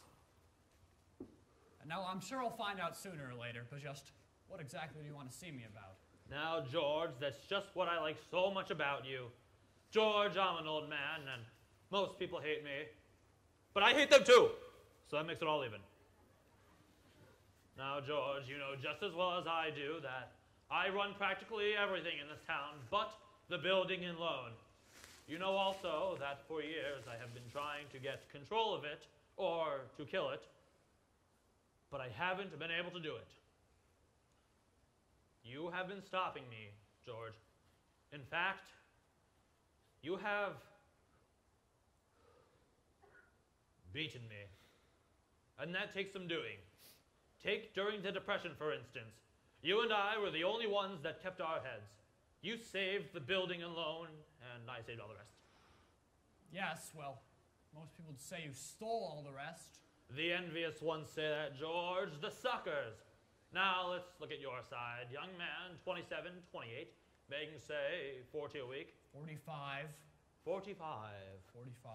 No, I'm sure I'll find out sooner or later, but just what exactly do you want to see me about? Now, George, that's just what I like so much about you. George, I'm an old man, and most people hate me. But I hate them too, so that makes it all even. Now, George, you know just as well as I do that I run practically everything in this town but the building and loan. You know also that for years I have been trying to get control of it or to kill it, but I haven't been able to do it. You have been stopping me, George. In fact, you have beaten me. And that takes some doing. Take during the Depression, for instance. You and I were the only ones that kept our heads. You saved the building and loan, and I saved all the rest. Yes, well, most people would say you stole all the rest. The envious ones say that, George. The suckers. Now, let's look at your side. Young man, 27, 28, making, say, 40 a week. 45. 45. 45.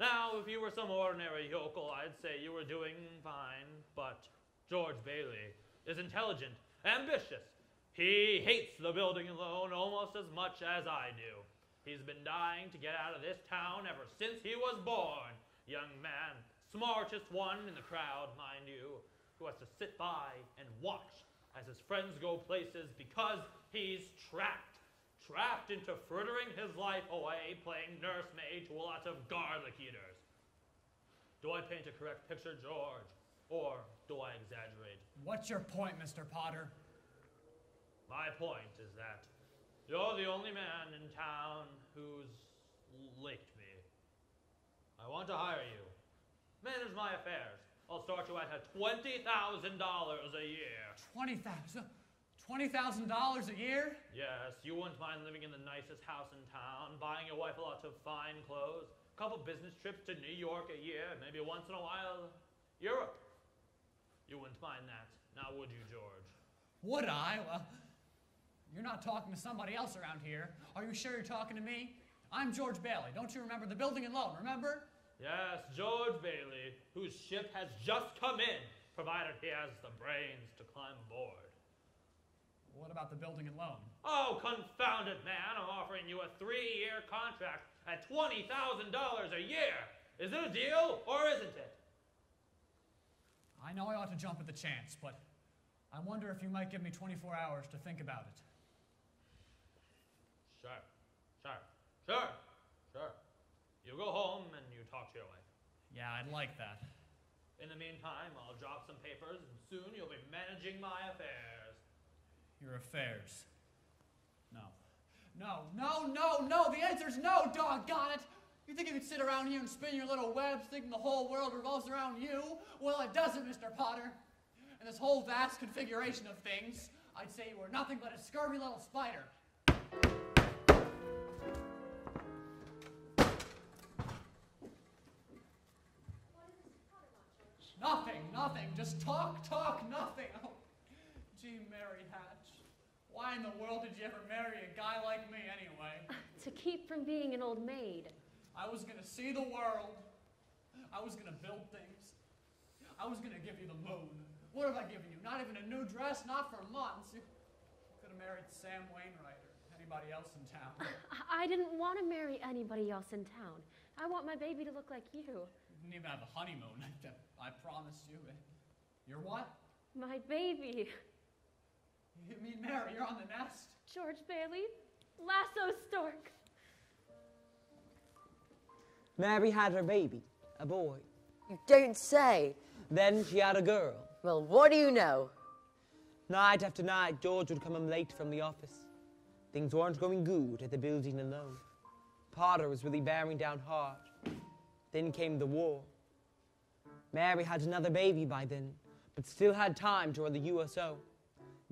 Now, if you were some ordinary yokel, I'd say you were doing fine, but George Bailey is intelligent, ambitious. He hates the building and loan almost as much as I do. He's been dying to get out of this town ever since he was born. Young man, smartest one in the crowd, mind you, who has to sit by and watch as his friends go places because he's trapped into frittering his life away playing nursemaid to a lot of garlic eaters. Do I paint a correct picture, George, or do I exaggerate? What's your point, Mr. Potter? My point is that you're the only man in town who's licked me. I want to hire you. Manage my affairs. I'll start you at $20,000 a year. $20,000 a year? Yes, you wouldn't mind living in the nicest house in town, buying your wife a lot of fine clothes, a couple business trips to New York a year, maybe once in a while, Europe. You wouldn't mind that, now would you, George? Would I? Well, you're not talking to somebody else around here. Are you sure you're talking to me? I'm George Bailey. Don't you remember the building and loan, remember? Yes, George Bailey. whose ship has just come in, provided he has the brains to climb aboard. What about the building and loan? Oh, confound it, man. I'm offering you a 3-year contract at $20,000 a year. Is it a deal, or isn't it? I know I ought to jump at the chance, but I wonder if you might give me 24 hours to think about it. Sure. You go home and you talk to your wife. Yeah, I'd like that. In the meantime, I'll drop some papers, and soon you'll be managing my affairs. Your affairs? No. The answer's no, doggone it! You think you could sit around here and spin your little webs thinking the whole world revolves around you? Well, it doesn't, Mr. Potter. In this whole vast configuration of things, I'd say you were nothing but a scurvy little spider. Nothing. Just talk, nothing. Oh, gee, Mary Hatch. Why in the world did you ever marry a guy like me anyway? To keep from being an old maid. I was gonna see the world. I was gonna build things. I was gonna give you the moon. What have I given you? Not even a new dress, not for months. You could have married Sam Wainwright or anybody else in town. I didn't want to marry anybody else in town. I want my baby to look like you. You didn't even have a honeymoon. I promised you. You're what? My baby. You mean Mary, you're on the nest? George Bailey, lasso stork. Mary had her baby, a boy. You don't say. Then she had a girl. Well, what do you know? Night after night, George would come home late from the office. Things weren't going good at the building alone. Potter was really bearing down hard. Then came the war. Mary had another baby by then, but still had time to run the USO.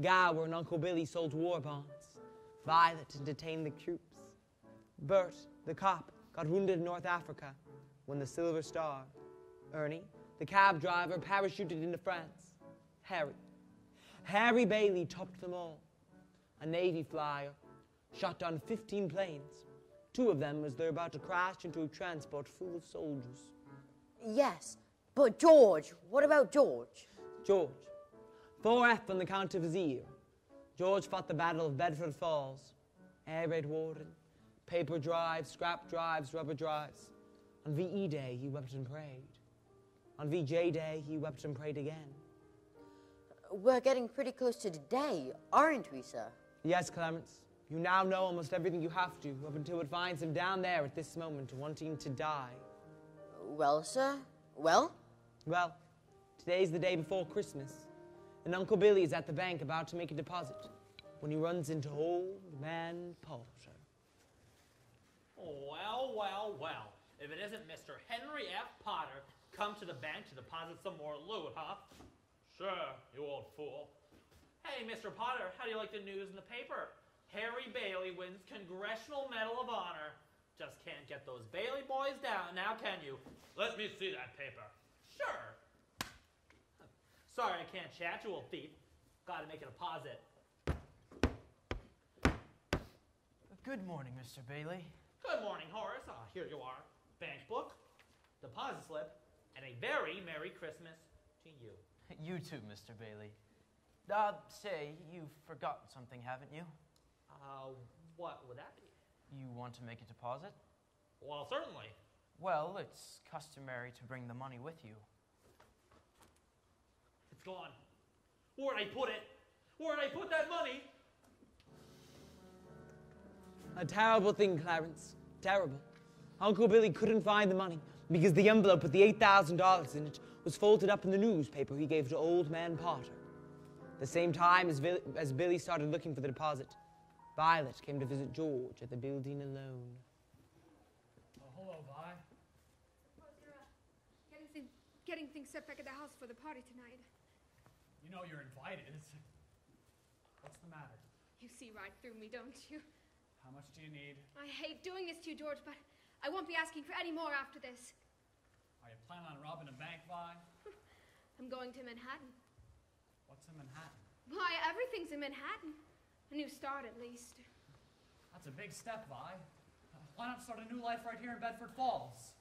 Gower and Uncle Billy sold war bonds. Violet entertained the troops. Bert, the cop, got wounded in North Africa, won the Silver Star. Ernie, the cab driver, parachuted into France. Harry Bailey topped them all. A Navy flyer, shot down 15 planes. 2 of them as they're about to crash into a transport full of soldiers. Yes, but George, what about George? George. 4F on the count of his ear. George fought the Battle of Bedford Falls. Air raid warden, paper drives, scrap drives, rubber drives. On VE Day, he wept and prayed. On VJ Day, he wept and prayed again. We're getting pretty close to the day, aren't we, sir? Yes, Clarence. You now know almost everything you have to, up until it finds him down there at this moment, wanting to die. Well, sir? Well? Well, today's the day before Christmas, and Uncle Billy is at the bank about to make a deposit when he runs into Old Man Potter. Well. If it isn't Mr. Henry F. Potter, come to the bank to deposit some more loot, huh? Sure, you old fool. Hey, Mr. Potter, how do you like the news in the paper? Harry Bailey wins Congressional Medal of Honor. Just can't get those Bailey boys down, now can you? Let me see that paper. Sure. Sorry I can't chat, you old thief. Gotta make a deposit. Good morning, Mr. Bailey. Good morning, Horace. Here you are. Bank book, deposit slip, and a very Merry Christmas to you. You too, Mr. Bailey. Say, you've forgotten something, haven't you? What would that be? You want to make a deposit? Well, certainly. Well, it's customary to bring the money with you. It's gone. Where'd I put it? Where'd I put that money? A terrible thing, Clarence. Terrible. Uncle Billy couldn't find the money because the envelope with the $8,000 in it was folded up in the newspaper he gave to Old Man Potter. The same time as Billy started looking for the deposit, Violet came to visit George at the building alone. Oh, hello, Vi. Getting things set back at the house for the party tonight. You know you're invited. What's the matter? You see right through me, don't you? How much do you need? I hate doing this to you, George, but I won't be asking for any more after this. Are you planning on robbing a bank, Vi? I'm going to Manhattan. What's in Manhattan? Why, everything's in Manhattan. A new start, at least. That's a big step, Vi. Why not start a new life right here in Bedford Falls?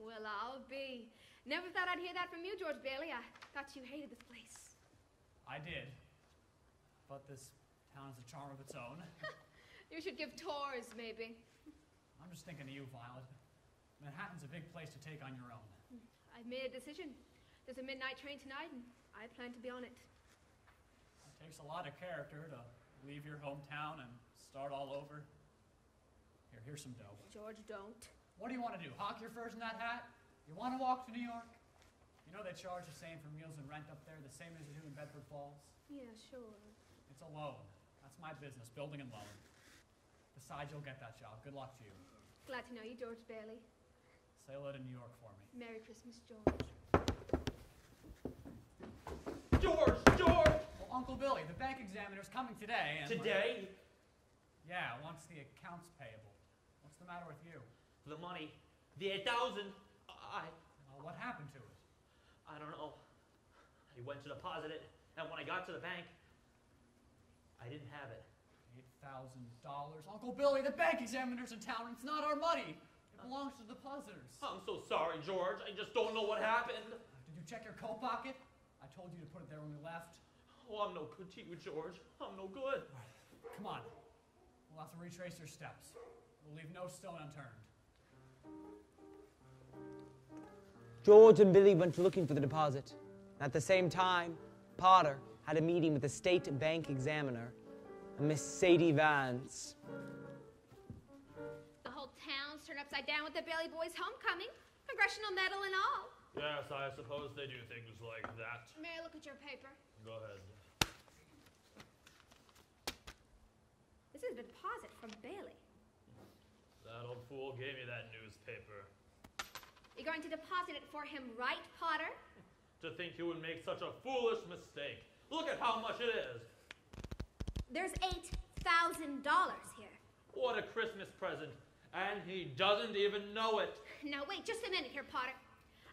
Well, I'll be. Never thought I'd hear that from you, George Bailey. I thought you hated this place. I did. But this town has a charm of its own. You should give tours, maybe. I'm just thinking of you, Violet. Manhattan's a big place to take on your own. I've made a decision. There's a midnight train tonight, and I plan to be on it. It takes a lot of character to leave your hometown and start all over. Here's some dough. George, don't. What do you want to do? Hawk your furs in that hat? You want to walk to New York? You know they charge the same for meals and rent up there, the same as they do in Bedford Falls? Yeah, sure. It's a loan. That's my business, building and loan. Besides, you'll get that job. Good luck to you. Glad to know you, George Bailey. Say hello to New York for me. Merry Christmas, George. George! George! Well, Uncle Billy, the bank examiner's coming today. And Today? Yeah, wants the accounts payable. What's the matter with you? The money. The 8,000. Well, what happened to it? I don't know. I went to deposit it, and when I got to the bank, I didn't have it. $8,000. Uncle Billy, the bank examiner's in town. It's not our money. It belongs to the depositors. I'm so sorry, George. I just don't know what happened. Did you check your coat pocket? I told you to put it there when we left. Oh, I'm no good to you, George. I'm no good. Come on. We'll have to retrace your steps. We'll leave no stone unturned. George and Billy went looking for the deposit. At the same time, Potter had a meeting with the state bank examiner, Miss Sadie Vance. The whole town's turned upside down with the Bailey boys' homecoming. Congressional medal and all. Yes, I suppose they do things like that. May I look at your paper? Go ahead. This is a deposit from Bailey. That old fool gave me that newspaper. You're going to deposit it for him, right, Potter? To think he would make such a foolish mistake. Look at how much it is. There's $8,000 here. What a Christmas present. And he doesn't even know it. Now, wait just a minute here, Potter.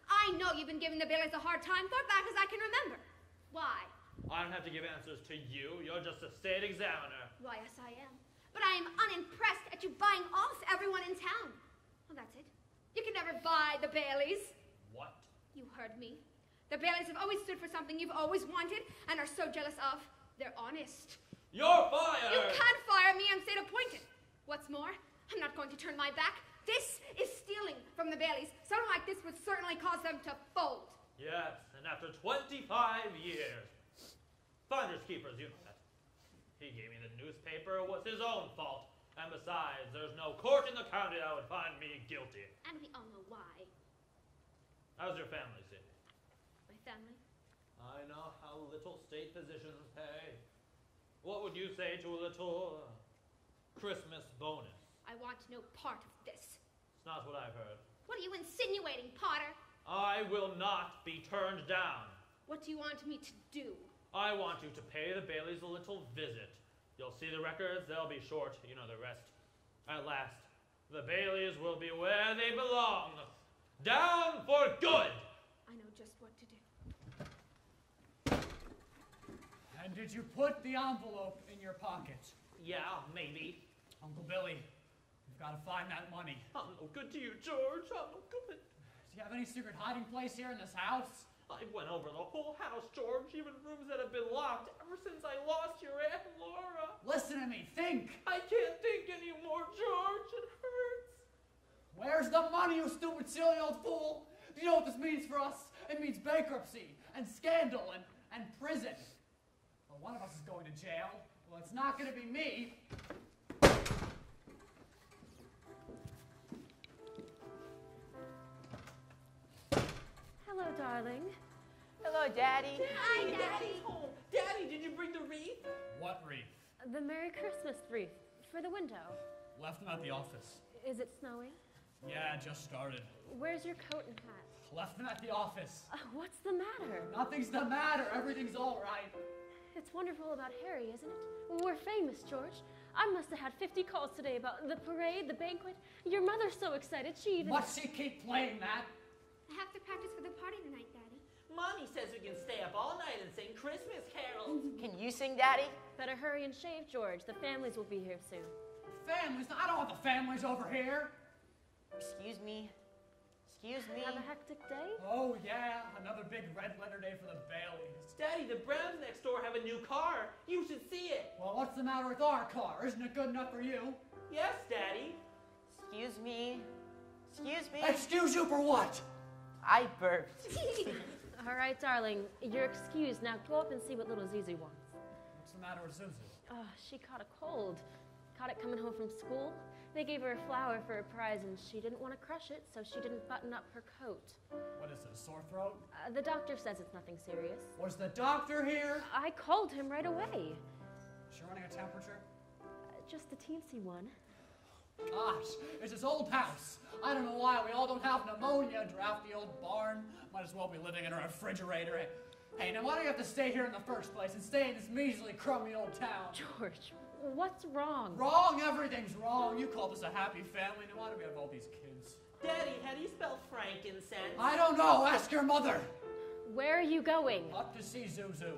I know you've been giving the Baileys a hard time far back as I can remember. Why? I don't have to give answers to you. You're just a state examiner. Why, yes, I am. But I am unimpressed at you buying off everyone in town. Well, that's it. You can never buy the Baileys. What? You heard me. The Baileys have always stood for something you've always wanted and are so jealous of. They're honest. You're fired! You can't fire me. I'm state appointed. What's more, I'm not going to turn my back. This is stealing from the Baileys. Something like this would certainly cause them to fold. Yes, and after 25 years. Finders keepers, you know that. He gave me the newspaper. It was his own fault. And besides, there's no court in the county that would find me guilty. And we all know why. How's your family, Sadie? My family? I know how little state physicians pay. What would you say to a little Christmas bonus? I want no part of this. It's not what I've heard. What are you insinuating, Potter? I will not be turned down. What do you want me to do? I want you to pay the Baileys a little visit. You'll see the records, they'll be short, you know the rest. At last, the Baileys will be where they belong. Down for good! I know just what to do. And did you put the envelope in your pocket? Yeah, maybe. Uncle Billy, you've got to find that money. I'm no good to you, George. I'm no good. Do you have any secret hiding place here in this house? I went over the whole house, George, even rooms that have been locked ever since I lost your Aunt Laura. Listen to me, think! I can't think anymore, George. It hurts. Where's the money, you stupid, silly old fool? Do you know what this means for us? It means bankruptcy and scandal and prison. Well, one of us is going to jail. Well, it's not going to be me. Hello, darling. Hello, Daddy. Hi, Daddy. Oh, Daddy, did you bring the wreath? What wreath? The Merry Christmas wreath for the window. Left them at the office. Is it snowing? Yeah, just started. Where's your coat and hat? Left them at the office. What's the matter? Nothing's the matter. Everything's all right. It's wonderful about Harry, isn't it? We're famous, George. I must have had 50 calls today about the parade, the banquet. Your mother's so excited, she even... Must she keep playing that? I have to practice for the party tonight, Daddy. Mommy says we can stay up all night and sing Christmas carols. Can you sing, Daddy? Better hurry and shave, George. The families will be here soon. Families? I don't want the families over here. Excuse me. Excuse me? Have a hectic day? Oh, yeah. Another big red letter day for the Baileys. Daddy, the Browns next door have a new car. You should see it. Well, what's the matter with our car? Isn't it good enough for you? Yes, Daddy. Excuse me? Excuse me? Excuse you for what? I burped. All right, darling. You're excused. Now go up and see what little Zizi wants. What's the matter with Zuzu? Oh, she caught a cold. Caught it coming home from school. They gave her a flower for a prize, and she didn't want to crush it, so she didn't button up her coat. What is it, a sore throat? The doctor says it's nothing serious. Was the doctor here? I called him right away. Is she running a temperature? Just a teensy one. Gosh, it's his old house. I don't know why we all don't have pneumonia. Drafty old barn. Might as well be living in a refrigerator. Hey, now why do you have to stay here in the first place and stay in this measly, crummy old town? George, what's wrong? Wrong? Everything's wrong. You called us a happy family. Now why do we have all these kids? Daddy, how do you spell frankincense? I don't know. Ask your mother. Where are you going? Up to see Zuzu.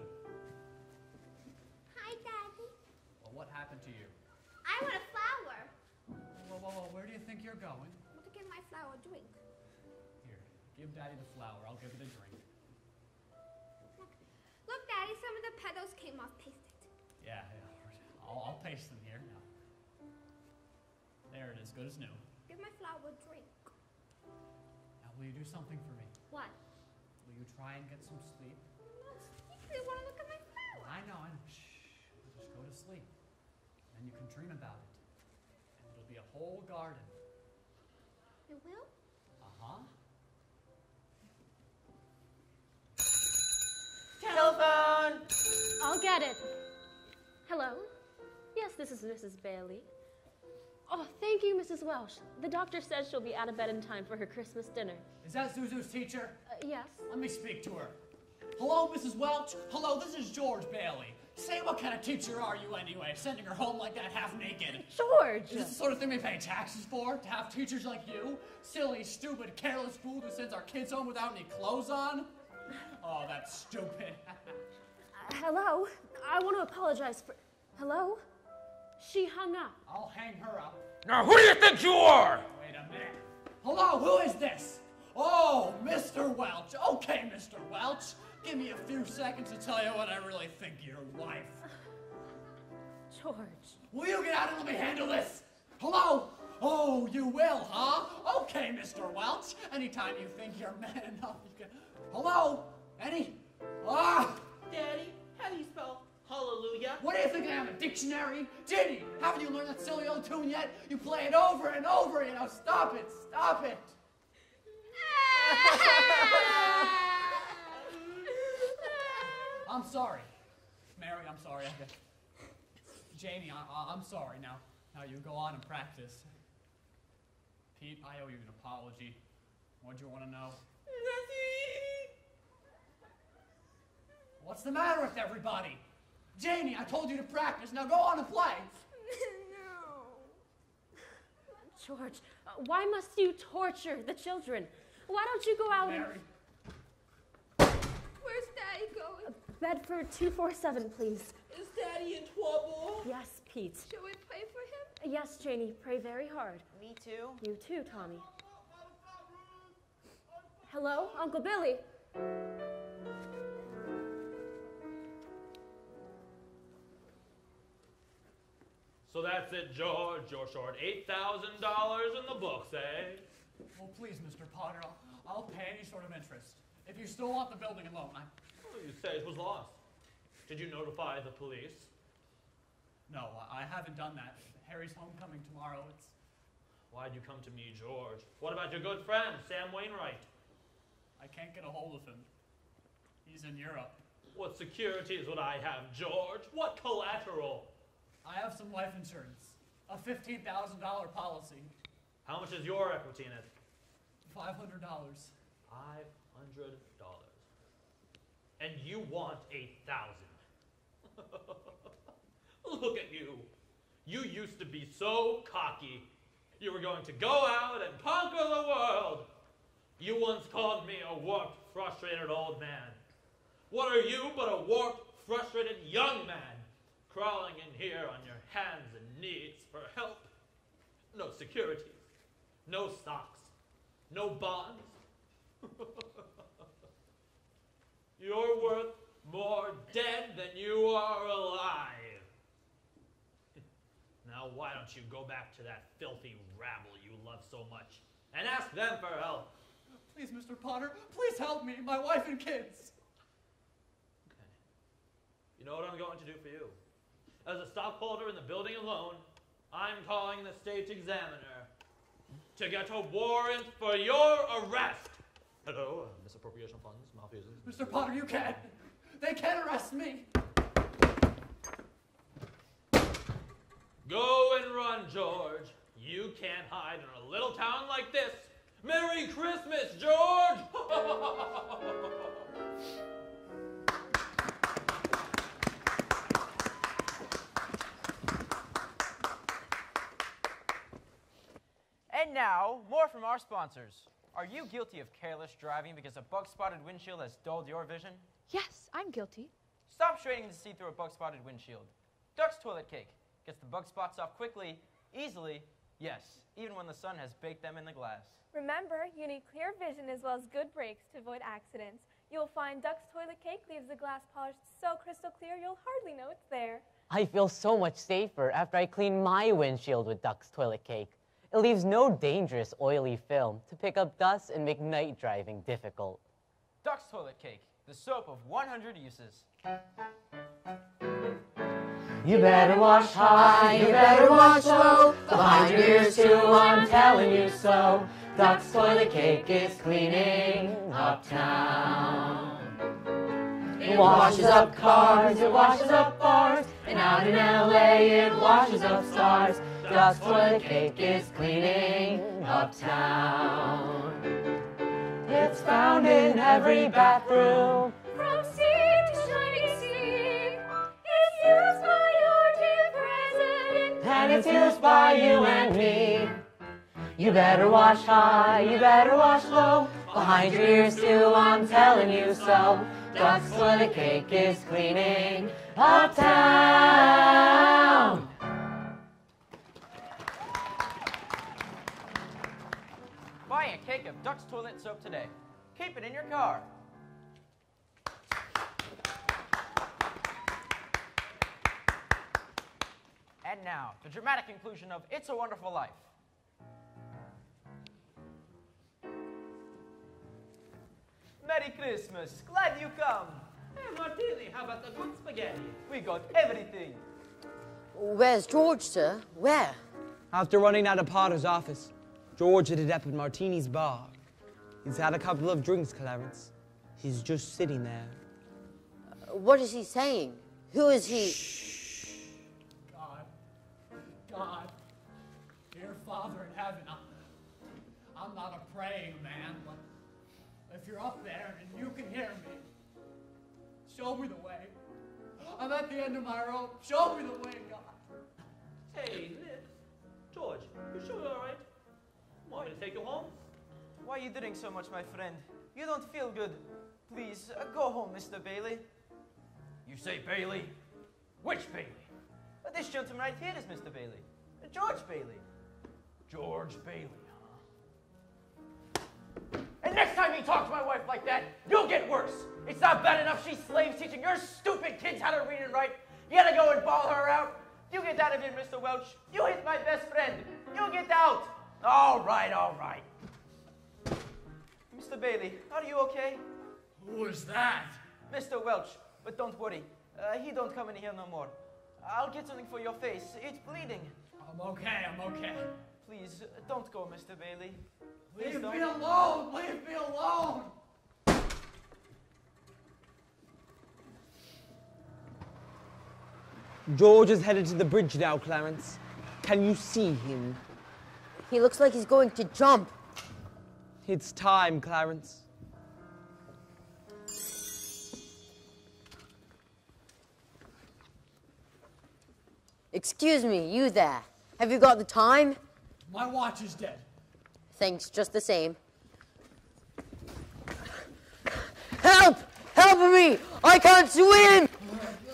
Hi, Daddy. Well, what happened to you? I want a flower. Whoa, where do you think you're going? I want to give my flower a drink. Here, give Daddy the flower. I'll give it a drink. Look, Daddy, some of the petals came off. Paste it. Yeah. I'll paste them here now. There it is, good as new. Give my flower a drink. Now, will you do something for me? What? Will you try and get some sleep? You want to look at my flower? I know. Shh. Just go to sleep. Then you can dream about it. And it'll be a whole garden. It will? Uh-huh. Telephone! I'll get it. Hello? Yes, this is Mrs. Bailey. Oh, thank you, Mrs. Welsh. The doctor says she'll be out of bed in time for her Christmas dinner. Is that Zuzu's teacher? Yes. Let me speak to her. Hello, Mrs. Welch. Hello, this is George Bailey. Say, what kind of teacher are you anyway, sending her home like that half naked? George! Is this the sort of thing we pay taxes for? To have teachers like you? Silly, stupid, careless fool who sends our kids home without any clothes on? Oh, that's stupid. Hello? I want to apologize for... Hello? She hung up. I'll hang her up. Now who do you think you are? Wait a minute. Hello, who is this? Oh, Mr. Welch. Okay, Mr. Welch. Give me a few seconds to tell you what I really think of your wife. George. Will you get out and let me handle this? Hello? Oh, you will, huh? Okay, Mr. Welch. Anytime you think you're man enough, you can... Hello? Any? Ah! Daddy, how do you spell hallelujah? What do you think I am, a dictionary? Ginny, haven't you learned that silly old tune yet? You play it over and over, you know. Stop it, stop it. I'm sorry. Mary, I'm sorry. Jamie, I'm sorry. Now you go on and practice. Pete, I owe you an apology. What do you want to know? What's the matter with everybody? Janie, I told you to practice. Now go on and play. George, why must you torture the children? Why don't you go out Mary. Where's Daddy going? Bedford 247, please. Is Daddy in trouble? Yes, Pete. Shall we pray for him? Yes, Janie, pray very hard. Me too. You too, Tommy. Hello, Uncle Billy. So that's it, George. You're short $8,000 in the books, eh? Oh, please, Mr. Potter, I'll pay any sort of interest. If you still want the building alone, Well, you say it was lost. Did you notify the police? No, I haven't done that. Harry's homecoming tomorrow. Why'd you come to me, George? What about your good friend, Sam Wainwright? I can't get a hold of him. He's in Europe. What securities would I have, George? What collateral? I have some life insurance. A $15,000 policy. How much is your equity in it? $500. $500. And you want $8,000. Look at you. You used to be so cocky. You were going to go out and conquer the world. You once called me a warped, frustrated old man. What are you but a warped, frustrated young man, crawling in here on your hands and knees for help? No securities, no stocks, no bonds, You're worth more dead than you are alive. Now why don't you go back to that filthy rabble you love so much and ask them for help? Please, Mr. Potter, please help me, my wife and kids. Okay. You know what I'm going to do for you? As a stockholder in the building alone, I'm calling the state examiner to get a warrant for your arrest. Hello, misappropriation of funds, malfeasance. Mr. Potter, you can't. They can't arrest me. Go and run, George. You can't hide in a little town like this. Merry Christmas, George! And now, more from our sponsors. Are you guilty of careless driving because a bug-spotted windshield has dulled your vision? Yes, I'm guilty. Stop straining to see through a bug-spotted windshield. Duck's Toilet Cake gets the bug spots off quickly, easily, yes, even when the sun has baked them in the glass. Remember, you need clear vision as well as good brakes to avoid accidents. You'll find Duck's Toilet Cake leaves the glass polished so crystal clear you'll hardly know it's there. I feel so much safer after I clean my windshield with Duck's Toilet Cake. It leaves no dangerous oily film to pick up dust and make night driving difficult. Duck's Toilet Cake, the soap of 100 uses. You better wash high, you better wash low, behind your ears too, I'm telling you so. Duck's Toilet Cake is cleaning uptown. It washes up cars, it washes up bars, and out in LA it washes up stars. Duck's Toilet Cake is cleaning uptown. It's found in every bathroom. From sea to shining sea, it's used by your dear president, And it's used by you and me. You better wash high, you better wash low, behind your ears too, I'm telling you so. Duck's Toilet Cake is cleaning uptown. Buy a cake of Duck's Toilet Soap today. Keep it in your car. And now, the dramatic conclusion of It's a Wonderful Life. Merry Christmas. Glad you come. Hey, Martini, how about the good spaghetti? We got everything. Where's George, sir? Where? After running out of Potter's office, George ended up at Martini's bar. He's had a couple of drinks, Clarence. He's just sitting there. What is he saying? Who is he? God, dear Father in heaven, I'm not a praying man, but if you're up there and you can hear me, show me the way. I'm at the end of my rope. Show me the way, God. Hey, Nick. George, you sure you're all right? Want me to take you home? Why are you doing so much, my friend? You don't feel good. Please, go home, Mr. Bailey. You say Bailey? Which Bailey? This gentleman right here is Mr. Bailey. George Bailey. George Bailey, huh? And next time you talk to my wife like that, you'll get worse. It's not bad enough she's slaves teaching your stupid kids how to read and write. You gotta go and bawl her out. You get out of here, Mr. Welch. You hit my best friend. You get out. All right, all right. Mr. Bailey, are you okay? Who is that? Mr. Welch, but don't worry. He don't come in here no more. I'll get something for your face. It's bleeding. I'm okay. Please, don't go, Mr. Bailey. Please Leave don't. me alone! Leave me alone! George is headed to the bridge now, Clarence. Can you see him? He looks like he's going to jump. It's time, Clarence. Excuse me, you there. Have you got the time? My watch is dead. Thanks, just the same. Help! Help me! I can't swim!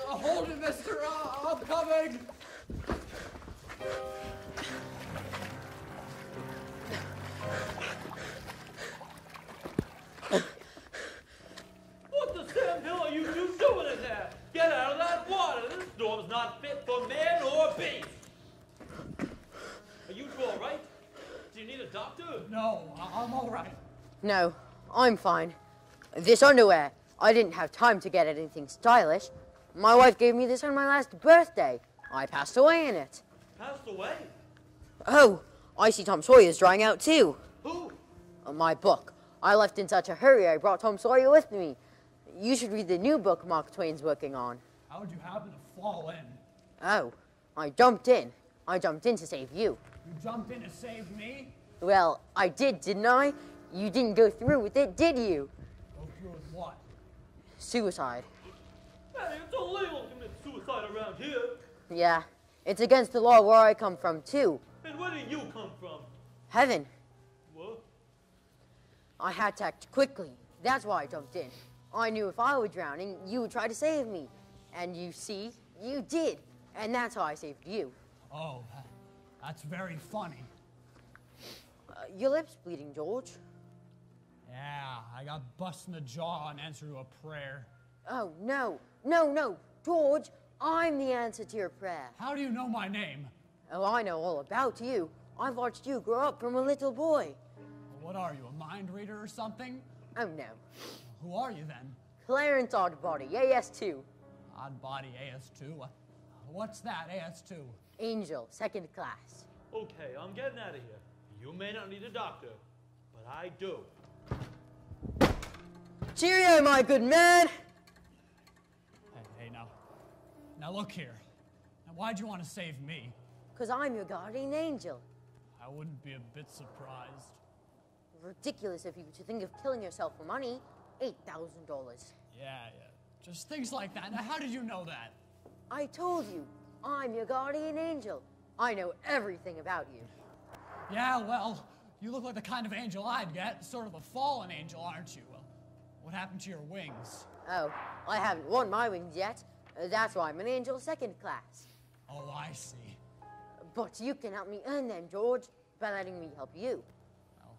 Hold it, mister. I'm coming. there! Get out of that water! This storm's not fit for man or beast! Are you two all right? Do you need a doctor? No, I'm all right. No, I'm fine. This underwear, I didn't have time to get anything stylish. My wife gave me this on my last birthday. I passed away in it. Passed away? Oh, I see Tom Sawyer's drying out too. Who? My book. I left in such a hurry I brought Tom Sawyer with me. You should read the new book Mark Twain's working on. How would you happen to fall in? Oh, I jumped in. I jumped in to save you. You jumped in to save me? Well, I did, didn't I? You didn't go through with it, did you? Go through with what? Suicide. Hey, it's illegal to commit suicide around here. Yeah, it's against the law where I come from, too. And where do you come from? Heaven. What? I had to act quickly. That's why I jumped in. I knew if I were drowning, you would try to save me. And you see, you did. And that's how I saved you. Oh, that's very funny. Your lip's bleeding, George. Yeah, I got busted in the jaw in answer to a prayer. Oh, no. No. George, I'm the answer to your prayer. How do you know my name? Oh, I know all about you. I've watched you grow up from a little boy. What are you, a mind reader or something? Oh, no. Who are you then? Clarence Oddbody, AS2. Oddbody, AS2? What's that, AS2? Angel, second class. Okay, I'm getting out of here. You may not need a doctor, but I do. Cheerio, my good man! Hey, now look here. Now, why'd you want to save me? Because I'm your guardian angel. I wouldn't be a bit surprised. Ridiculous of you to think of killing yourself for money. $8,000. Yeah. Just things like that. Now, how did you know that? I told you, I'm your guardian angel. I know everything about you. Yeah, well, you look like the kind of angel I'd get. Sort of a fallen angel, aren't you? Well, what happened to your wings? Oh, I haven't won my wings yet. That's why I'm an angel second class. Oh, I see. But you can help me earn them, George, by letting me help you. Well,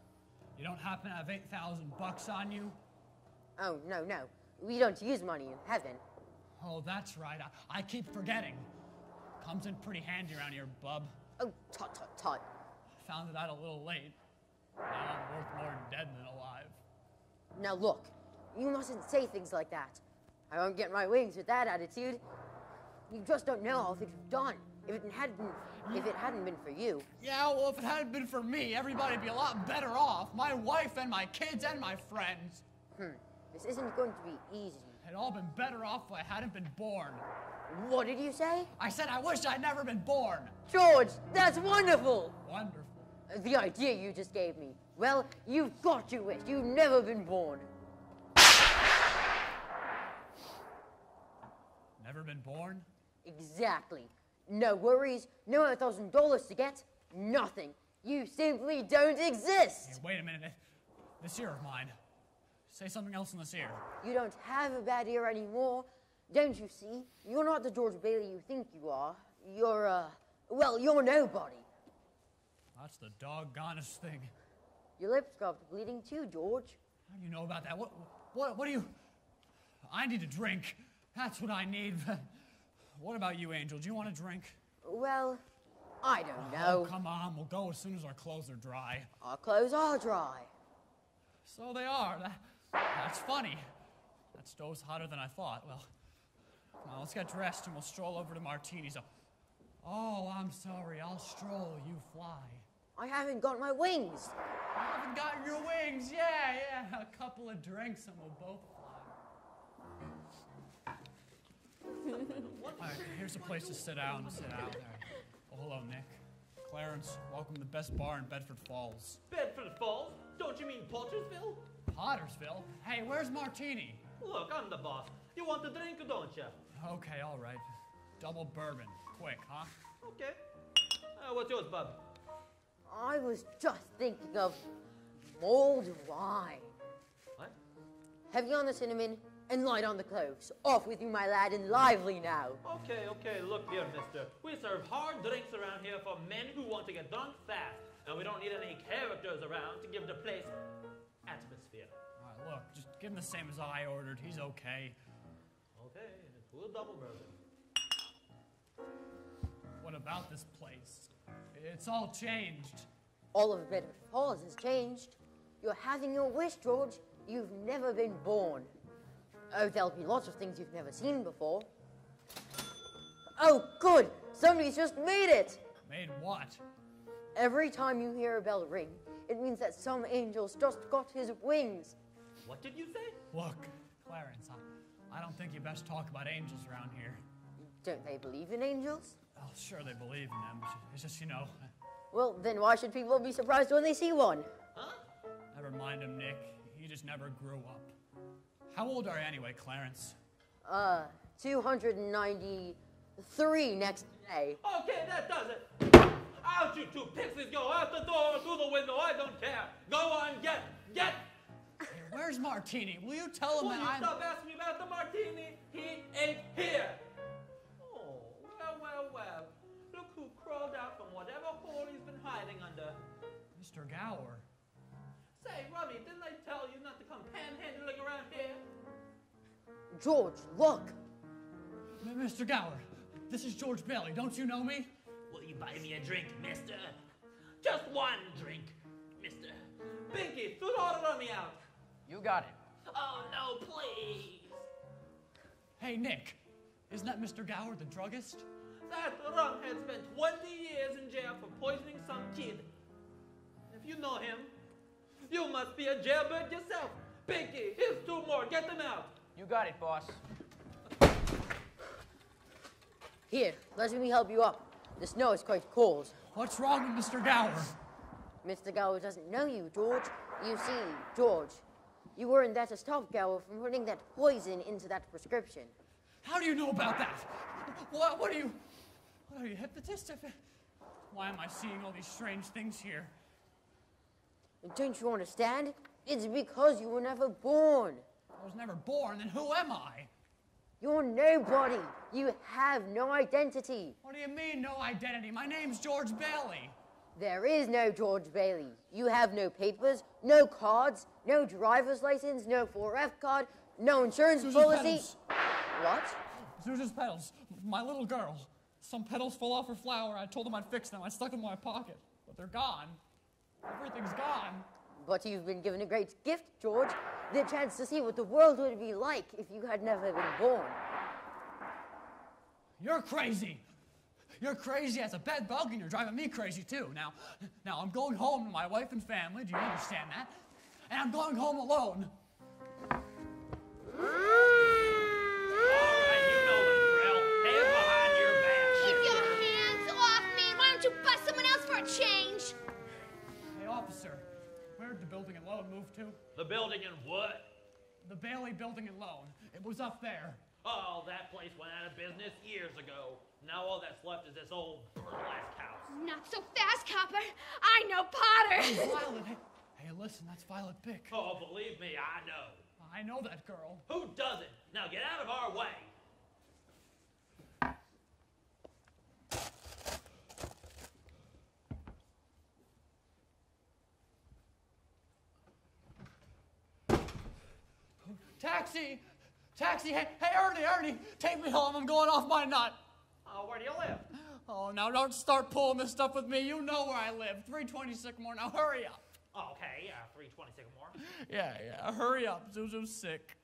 you don't happen to have $8,000 on you? Oh, no. We don't use money in heaven. Oh, that's right. I keep forgetting. Comes in pretty handy around here, bub. Oh, tut. Found it out a little late. Now I'm worth more dead than alive. Now look, you mustn't say things like that. I won't get my wings with that attitude. You just don't know all things you've done. If it hadn't been for you. Yeah, well, if it hadn't been for me, everybody'd be a lot better off. My wife and my kids and my friends. This isn't going to be easy. Had all been better off if I hadn't been born. What did you say? I said I wish I'd never been born. George, that's wonderful. Wonderful. The idea you just gave me. Well, you've got your wish. You've never been born. Never been born? Exactly. No worries, no $1,000 to get, nothing. You simply don't exist. Hey, wait a minute. This ear of mine. Say something else in this ear. You don't have a bad ear anymore. Don't you see? You're not the George Bailey you think you are. You're nobody. That's the doggonest thing. Your lips stopped bleeding too, George. How do you know about that? What do you... I need a drink. That's what I need. What about you, Angel? Do you want a drink? Well, I don't know. Oh, come on. We'll go as soon as our clothes are dry. Our clothes are dry. So they are. That's funny. That stove's hotter than I thought. Well, come on, let's get dressed and we'll stroll over to Martini's. Oh, I'm sorry. I'll stroll. You fly. I haven't got my wings. You haven't gotten your wings. Yeah. A couple of drinks and we'll both fly. All right, here's a place to sit down. Sit down there. Oh, hello, Nick. Clarence, welcome to the best bar in Bedford Falls. Bedford Falls? Don't you mean Pottersville? Pottersville? Hey, where's Martini? Look, I'm the boss. You want the drink, don't you? Okay, all right. Double bourbon. Quick, huh? Okay. What's yours, bub? I was just thinking of mulled wine. What? Heavy on the cinnamon and light on the cloves. Off with you, my lad, and lively now. Okay. Look here, mister. We serve hard drinks around here for men who want to get drunk fast. And we don't need any characters around to give the place atmosphere. All right, look, just give him the same as I ordered. He's okay. Okay, we'll double burger. What about this place? It's all changed. All of Bedford Falls has changed. You're having your wish, George. You've never been born. Oh, there'll be lots of things you've never seen before. Oh, good! Somebody's just made it! Made what? Every time you hear a bell ring, it means that some angel's just got his wings. What did you say? Look, Clarence, I don't think you best talk about angels around here. Don't they believe in angels? Oh, sure they believe in them. It's just, you know. Well, then why should people be surprised when they see one? Huh? Never mind him, Nick. He just never grew up. How old are you anyway, Clarence? 293 next day. Okay, that does it. Out you two pixies, go out the door or through the window, I don't care. Go on, get. Hey, where's Martini? Will you tell him Will that you I'm... stop asking me about the martini? He ain't here. Oh, well. Look who crawled out from whatever hole he's been hiding under. Mr. Gower. Say, Rummy, didn't I tell you not to come panhandling around here? George, look! Mr. Gower, this is George Bailey. Don't you know me? Will you buy me a drink, mister? Just one drink, mister. Binky, throw the Rummy out. You got it. Oh, no, please. Hey, Nick. Isn't that Mr. Gower, the druggist? That rumhead spent 20 years in jail for poisoning some kid. If you know him, you must be a jailbird yourself. Binky, here's 2 more. Get them out. You got it, boss. Here, let me help you up. The snow is quite cold. What's wrong with Mr. Gower? Mr. Gower doesn't know you, George. You see, George, you weren't there to stop Gower from putting that poison into that prescription. How do you know about that? What are you, hypnotist? Why am I seeing all these strange things here? Don't you understand? It's because you were never born. I was never born, then who am I? You're nobody. You have no identity. What do you mean, no identity? My name's George Bailey. There is no George Bailey. You have no papers, no cards, no driver's license, no 4F card, no insurance policy. Petals. What? Susan's petals. My little girl. Some petals fell off her flower. I told them I'd fix them. I stuck them in my pocket. But they're gone. Everything's gone. But you've been given a great gift, George. The chance to see what the world would be like if you had never been born. You're crazy. You're crazy as a bed bug, and you're driving me crazy, too. Now I'm going home to my wife and family. Do you understand that? And I'm going home alone. Change. Hey, officer, where'd the building and loan move to? The building and what? The Bailey Building and Loan. It was up there. Oh, that place went out of business years ago. Now all that's left is this old burlesque house. Not so fast, copper. I know Potter. Hey, Violet. Hey, listen, that's Violet Bick. Oh, believe me, I know. I know that girl. Who doesn't? Now get out of our way. Taxi! Taxi! Hey, Ernie! Take me home. I'm going off my nut. Oh, where do you live? Oh, now don't start pulling this stuff with me. You know where I live. 320 Sycamore. Now hurry up. Okay, yeah, 320 Sycamore. Yeah. Hurry up. Zuzu's sick.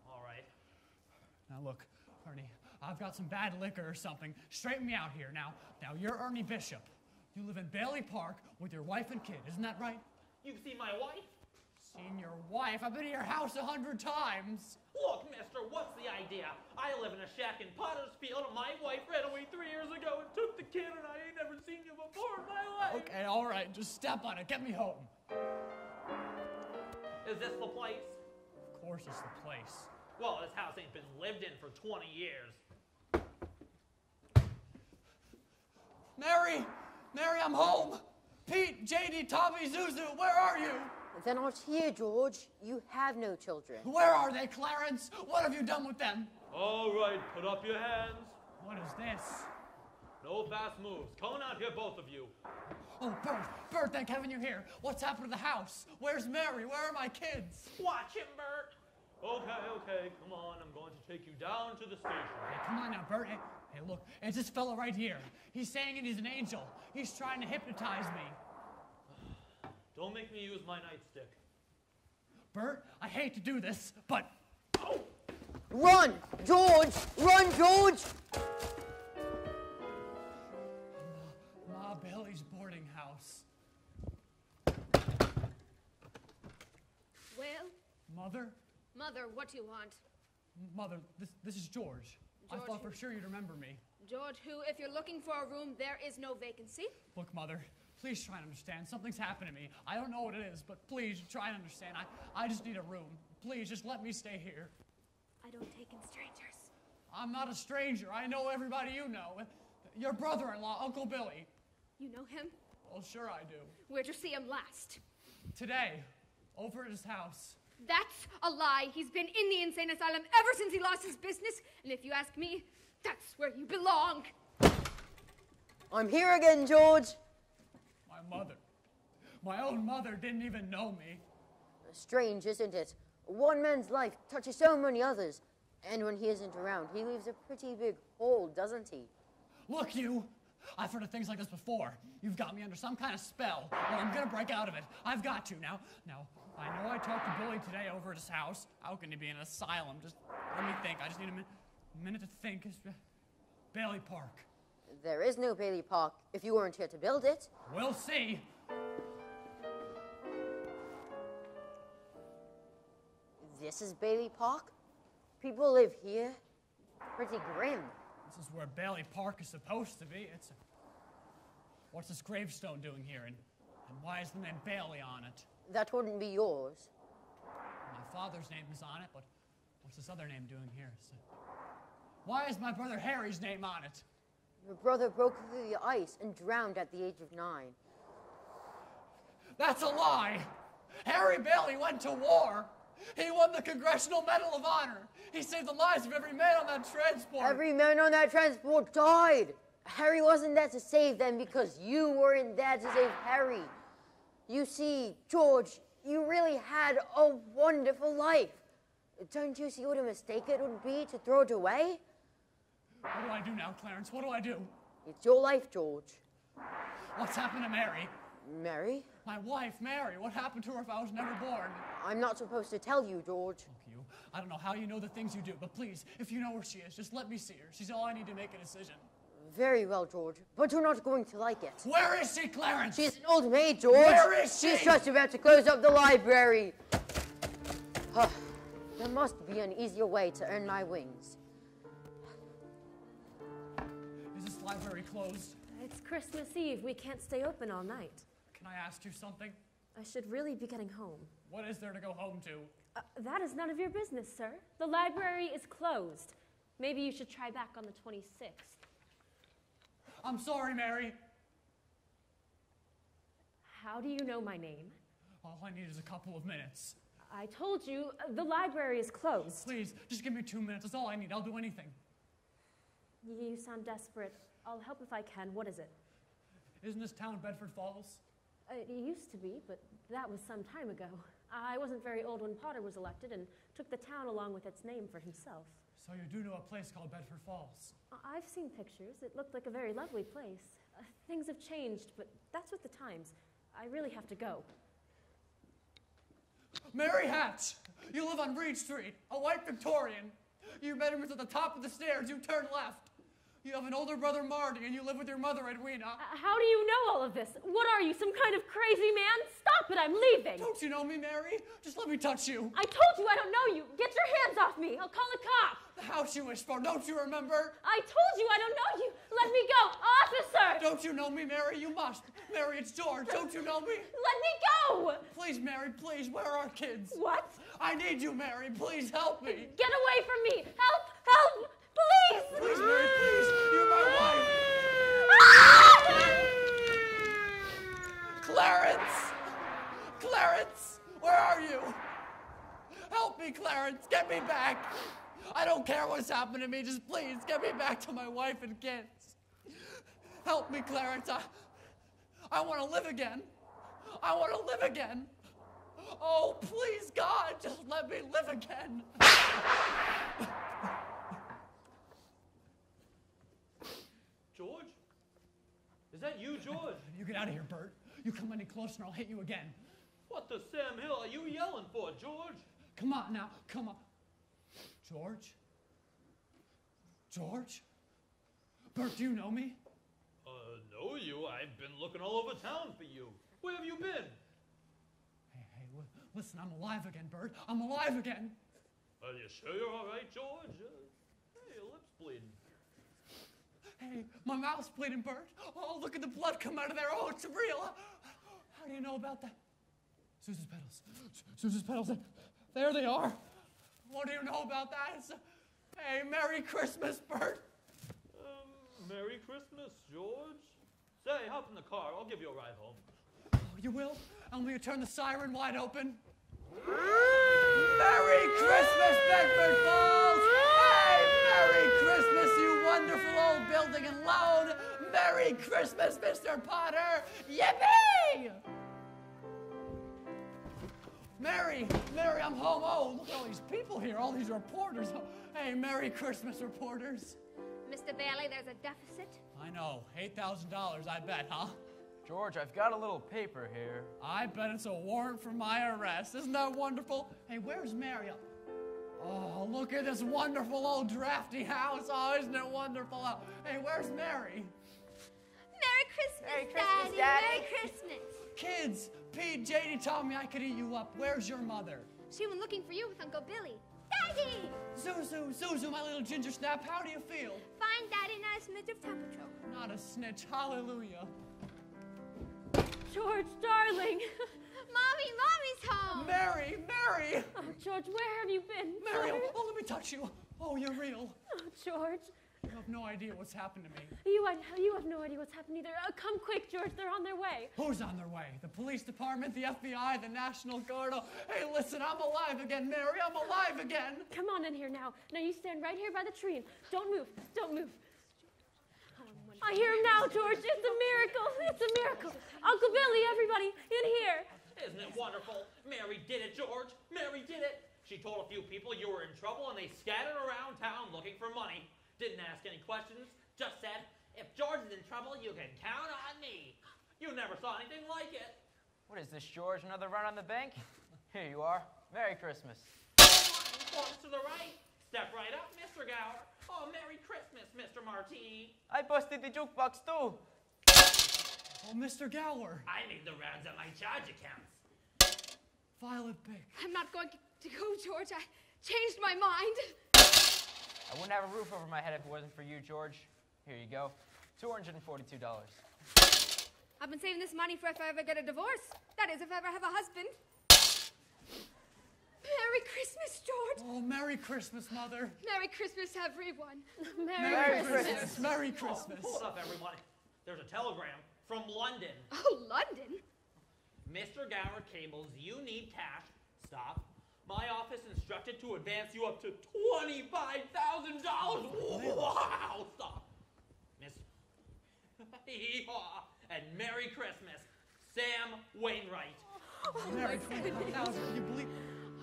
All right. Now look, Ernie, I've got some bad liquor or something. Straighten me out here. Now you're Ernie Bishop. You live in Bailey Park with your wife and kid. Isn't that right? You've seen my wife? Seen your wife? I've been to your house 100 times. Look, mister, what's the idea? I live in a shack in Pottersfield, and my wife ran away 3 years ago and took the kid, and I ain't never seen you before in my life. Okay, all right, just step on it. Get me home. Is this the place? Of course it's the place. Well, this house ain't been lived in for 20 years. Mary, I'm home. Pete, JD, Tommy, Zuzu, where are you? They're not here, George. You have no children. Where are they, Clarence? What have you done with them? All right, put up your hands. What is this? No fast moves. Come on out here, both of you. Oh, Bert, thank heaven you're here. What's happened to the house? Where's Mary? Where are my kids? Watch him, Bert. Okay, come on. I'm going to take you down to the station. Hey, come on now, Bert. Hey, look, it's this fella right here. He's saying he's an angel. He's trying to hypnotize me. Don't make me use my nightstick. Bert, I hate to do this, but... Oh! Run, George! Run, George! Ma Bailey's boarding house. Well? Mother? Mother, what do you want? Mother, this is George. I thought for sure you'd remember me. George, who, if you're looking for a room, there is no vacancy. Look, Mother, please try and understand. Something's happened to me. I don't know what it is, but please try and understand. I just need a room. Please, just let me stay here. I don't take in strangers. I'm not a stranger. I know everybody you know. Your brother-in-law, Uncle Billy. You know him? Well, sure I do. Where'd you see him last? Today, over at his house. That's a lie. He's been in the insane asylum ever since he lost his business. And if you ask me, that's where you belong. I'm here again, George. My mother. My own mother didn't even know me. Strange, isn't it? One man's life touches so many others. And when he isn't around, he leaves a pretty big hole, doesn't he? Look, you. I've heard of things like this before. You've got me under some kind of spell. Well, I'm gonna break out of it. I've got to. Now, I know I talked to Billy today over at his house. How can he be in an asylum? Just let me think. I just need a minute to think. Bailey Park. There is no Bailey Park if you weren't here to build it. We'll see. This is Bailey Park? People live here? Pretty grim. This is where Bailey Park is supposed to be. What's this gravestone doing here? And why is the name Bailey on it? That wouldn't be yours. My father's name is on it, but what's this other name doing here? Why is my brother Harry's name on it? Your brother broke through the ice and drowned at the age of 9. That's a lie! Harry Bailey went to war! He won the Congressional Medal of Honor! He saved the lives of every man on that transport! Every man on that transport died! Harry wasn't there to save them because you weren't there to save Harry. You see, George, you really had a wonderful life. Don't you see what a mistake it would be to throw it away? What do I do now, Clarence? What do I do? It's your life, George. What's happened to Mary? Mary? My wife, Mary. What happened to her if I was never born? I'm not supposed to tell you, George. Look, you. I don't know how you know the things you do, but please, if you know where she is, just let me see her. She's all I need to make a decision. Very well, George, but you're not going to like it. Where is she, Clarence? She's an old maid, George. Where is she? She's just about to close up the library. There must be an easier way to earn my wings. Is this library closed? It's Christmas Eve. We can't stay open all night. Can I ask you something? I should really be getting home. What is there to go home to? That is none of your business, sir. The library is closed. Maybe you should try back on the 26th. I'm sorry, Mary. How do you know my name? All I need is a couple of minutes. I told you, the library is closed. Please, just give me 2 minutes. That's all I need. I'll do anything. You sound desperate. I'll help if I can. What is it? Isn't this town Bedford Falls? It used to be, but that was some time ago. I wasn't very old when Potter was elected and took the town along with its name for himself. So you do know a place called Bedford Falls? I've seen pictures. It looked like a very lovely place. Things have changed, but that's with the times. I really have to go. Mary Hatch! You live on Reed Street, a white Victorian. Your bedroom is at the top of the stairs. You turn left. You have an older brother, Marty, and you live with your mother, Edwina. How do you know all of this? What are you, some kind of crazy man? Stop it, I'm leaving. Don't you know me, Mary? Just let me touch you. I told you I don't know you. Get your hands off me. I'll call a cop. The house you wish for, don't you remember? I told you I don't know you. Let me go. Officer! Don't you know me, Mary? You must. Mary, it's George. Don't you know me? Let me go! Please, Mary, please. Where are our kids? What? I need you, Mary. Please help me. Get away from me. Help! Help! Please! Please, Mary, please. You're my wife. Clarence! Clarence! Where are you? Help me, Clarence. Get me back. I don't care what's happened to me. Just please get me back to my wife and kids. Help me, Clarence. I want to live again. I want to live again. Oh, please, God, just let me live again. that you, George? You get out of here, Bert. You come any closer and I'll hit you again. What the Sam Hill are you yelling for, George? Come on now, come on. George? George? Bert, do you know me? Know you? I've been looking all over town for you. Where have you been? Hey, listen, I'm alive again, Bert. I'm alive again. Are you sure you're all right, George? Hey, your lip's bleeding. Hey, my mouth's bleeding, Bert. Oh, look at the blood come out of there. Oh, it's real. How do you know about that? Susan's pedals. Susan's pedals. There they are. What do you know about that? Hey, Merry Christmas, Bert. Merry Christmas, George. Say, hop in the car. I'll give you a ride home. Oh, you will? I'm going to turn the siren wide open. Merry Christmas, Bedford Falls! Hey, Merry Christmas, you wonderful old building and loan! Merry Christmas, Mr. Potter! Yippee! Mary, I'm home. Oh, look at all these people here, all these reporters. Oh, hey, Merry Christmas, reporters. Mr. Bailey, there's a deficit. I know, $8,000, I bet, huh? George, I've got a little paper here. I bet it's a warrant for my arrest. Isn't that wonderful? Hey, where's Mary? Oh, look at this wonderful old drafty house. Oh, isn't it wonderful? Oh, hey, where's Mary? Merry Christmas, Merry Christmas, Daddy. Merry Christmas. Kids, Pete, JD told me I could eat you up. Where's your mother? She went looking for you with Uncle Billy. Daddy! Zuzu, my little ginger snap, how do you feel? Fine, Daddy, not a smidge of temperature. Not a snitch, hallelujah. George, darling. Mommy's home. Mary! Oh, George, where have you been? Mary, George? oh, let me touch you. Oh, you're real. Oh, George. You have no idea what's happened to me. You have no idea what's happened either. Come quick, George. They're on their way. Who's on their way? The police department, the FBI, the National Guard. Oh, hey, listen, I'm alive again, Mary. I'm alive again. Come on in here now. Now you stand right here by the tree and don't move. Don't move. I hear him now, George. It's a miracle. It's a miracle. Uncle Billy, everybody, in here. Isn't it wonderful? Mary did it, George. Mary did it. She told a few people you were in trouble, and they scattered around town looking for money. Didn't ask any questions, just said, if George is in trouble, you can count on me. You never saw anything like it. What is this, George? Another run on the bank? Here you are. Merry Christmas. Walk to the right. Step right up, Mr. Gower. Oh, Merry Christmas, Mr. Martini. I busted the jukebox, too. Oh, Mr. Gower. I made the rounds on my charge accounts. Violet Bick. I'm not going to go, George. I changed my mind. I wouldn't have a roof over my head if it wasn't for you, George. Here you go. $242. I've been saving this money for if I ever get a divorce. That is, if I ever have a husband. Merry Christmas, George. Oh, Merry Christmas, Mother. Merry Christmas, everyone. Merry Christmas. Merry Christmas. Hold up, everyone. There's a telegram from London. Oh, London? Mr. Gower cables, you need cash. Stop. My office instructed to advance you up to $25,000. Wow! Stop. Miss. And Merry Christmas, Sam Wainwright. Merry Christmas. You believe?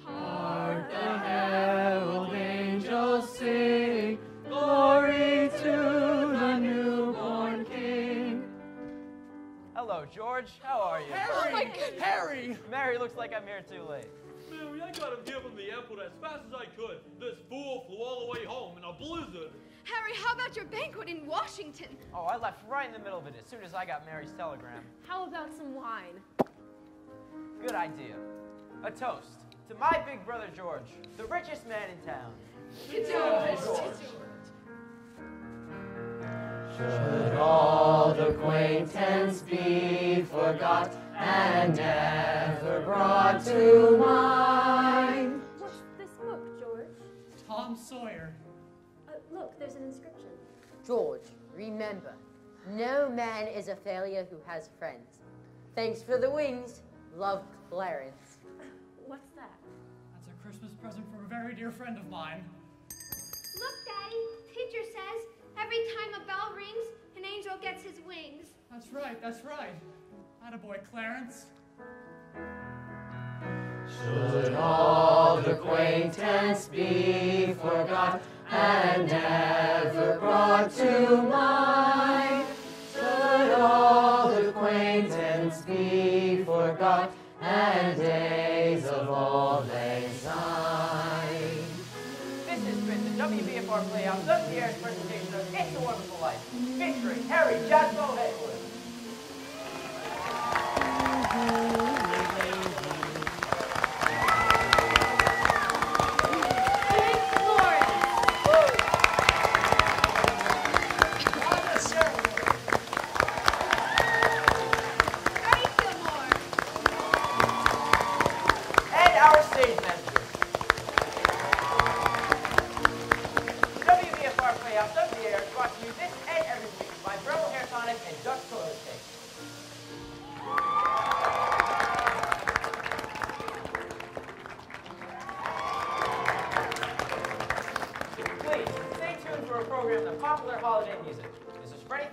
Hark the herald angels sing, glory to the newborn King. Hello, George. How are you? Harry! Oh, my goodness. Harry! Mary, looks like I'm here too late. Mary, I got him here from the airport as fast as I could. This fool flew all the way home in a blizzard. Harry, how about your banquet in Washington? Oh, I left right in the middle of it as soon as I got Mary's telegram. How about some wine? Good idea. A toast to my big brother George, the richest man in town. George. Should old acquaintance be forgot and never brought to mind? What's this book, George? Tom Sawyer. Look, there's an inscription. George, remember, no man is a failure who has friends. Thanks for the wings. Love, Clarence. What's that? That's a Christmas present for a very dear friend of mine. Look, Daddy. Teacher says every time a bell rings, an angel gets his wings. That's right, that's right. Attaboy, Clarence. Should old acquaintance be forgot and never brought to mind? Should all WBFR Playhouse of the Air's presentation of It's a Wonderful Life, featuring Harry Jazzbo Heywood.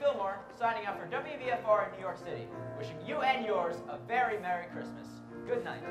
Filmore, signing up for WBFR in New York City. Wishing you and yours a very Merry Christmas. Good night.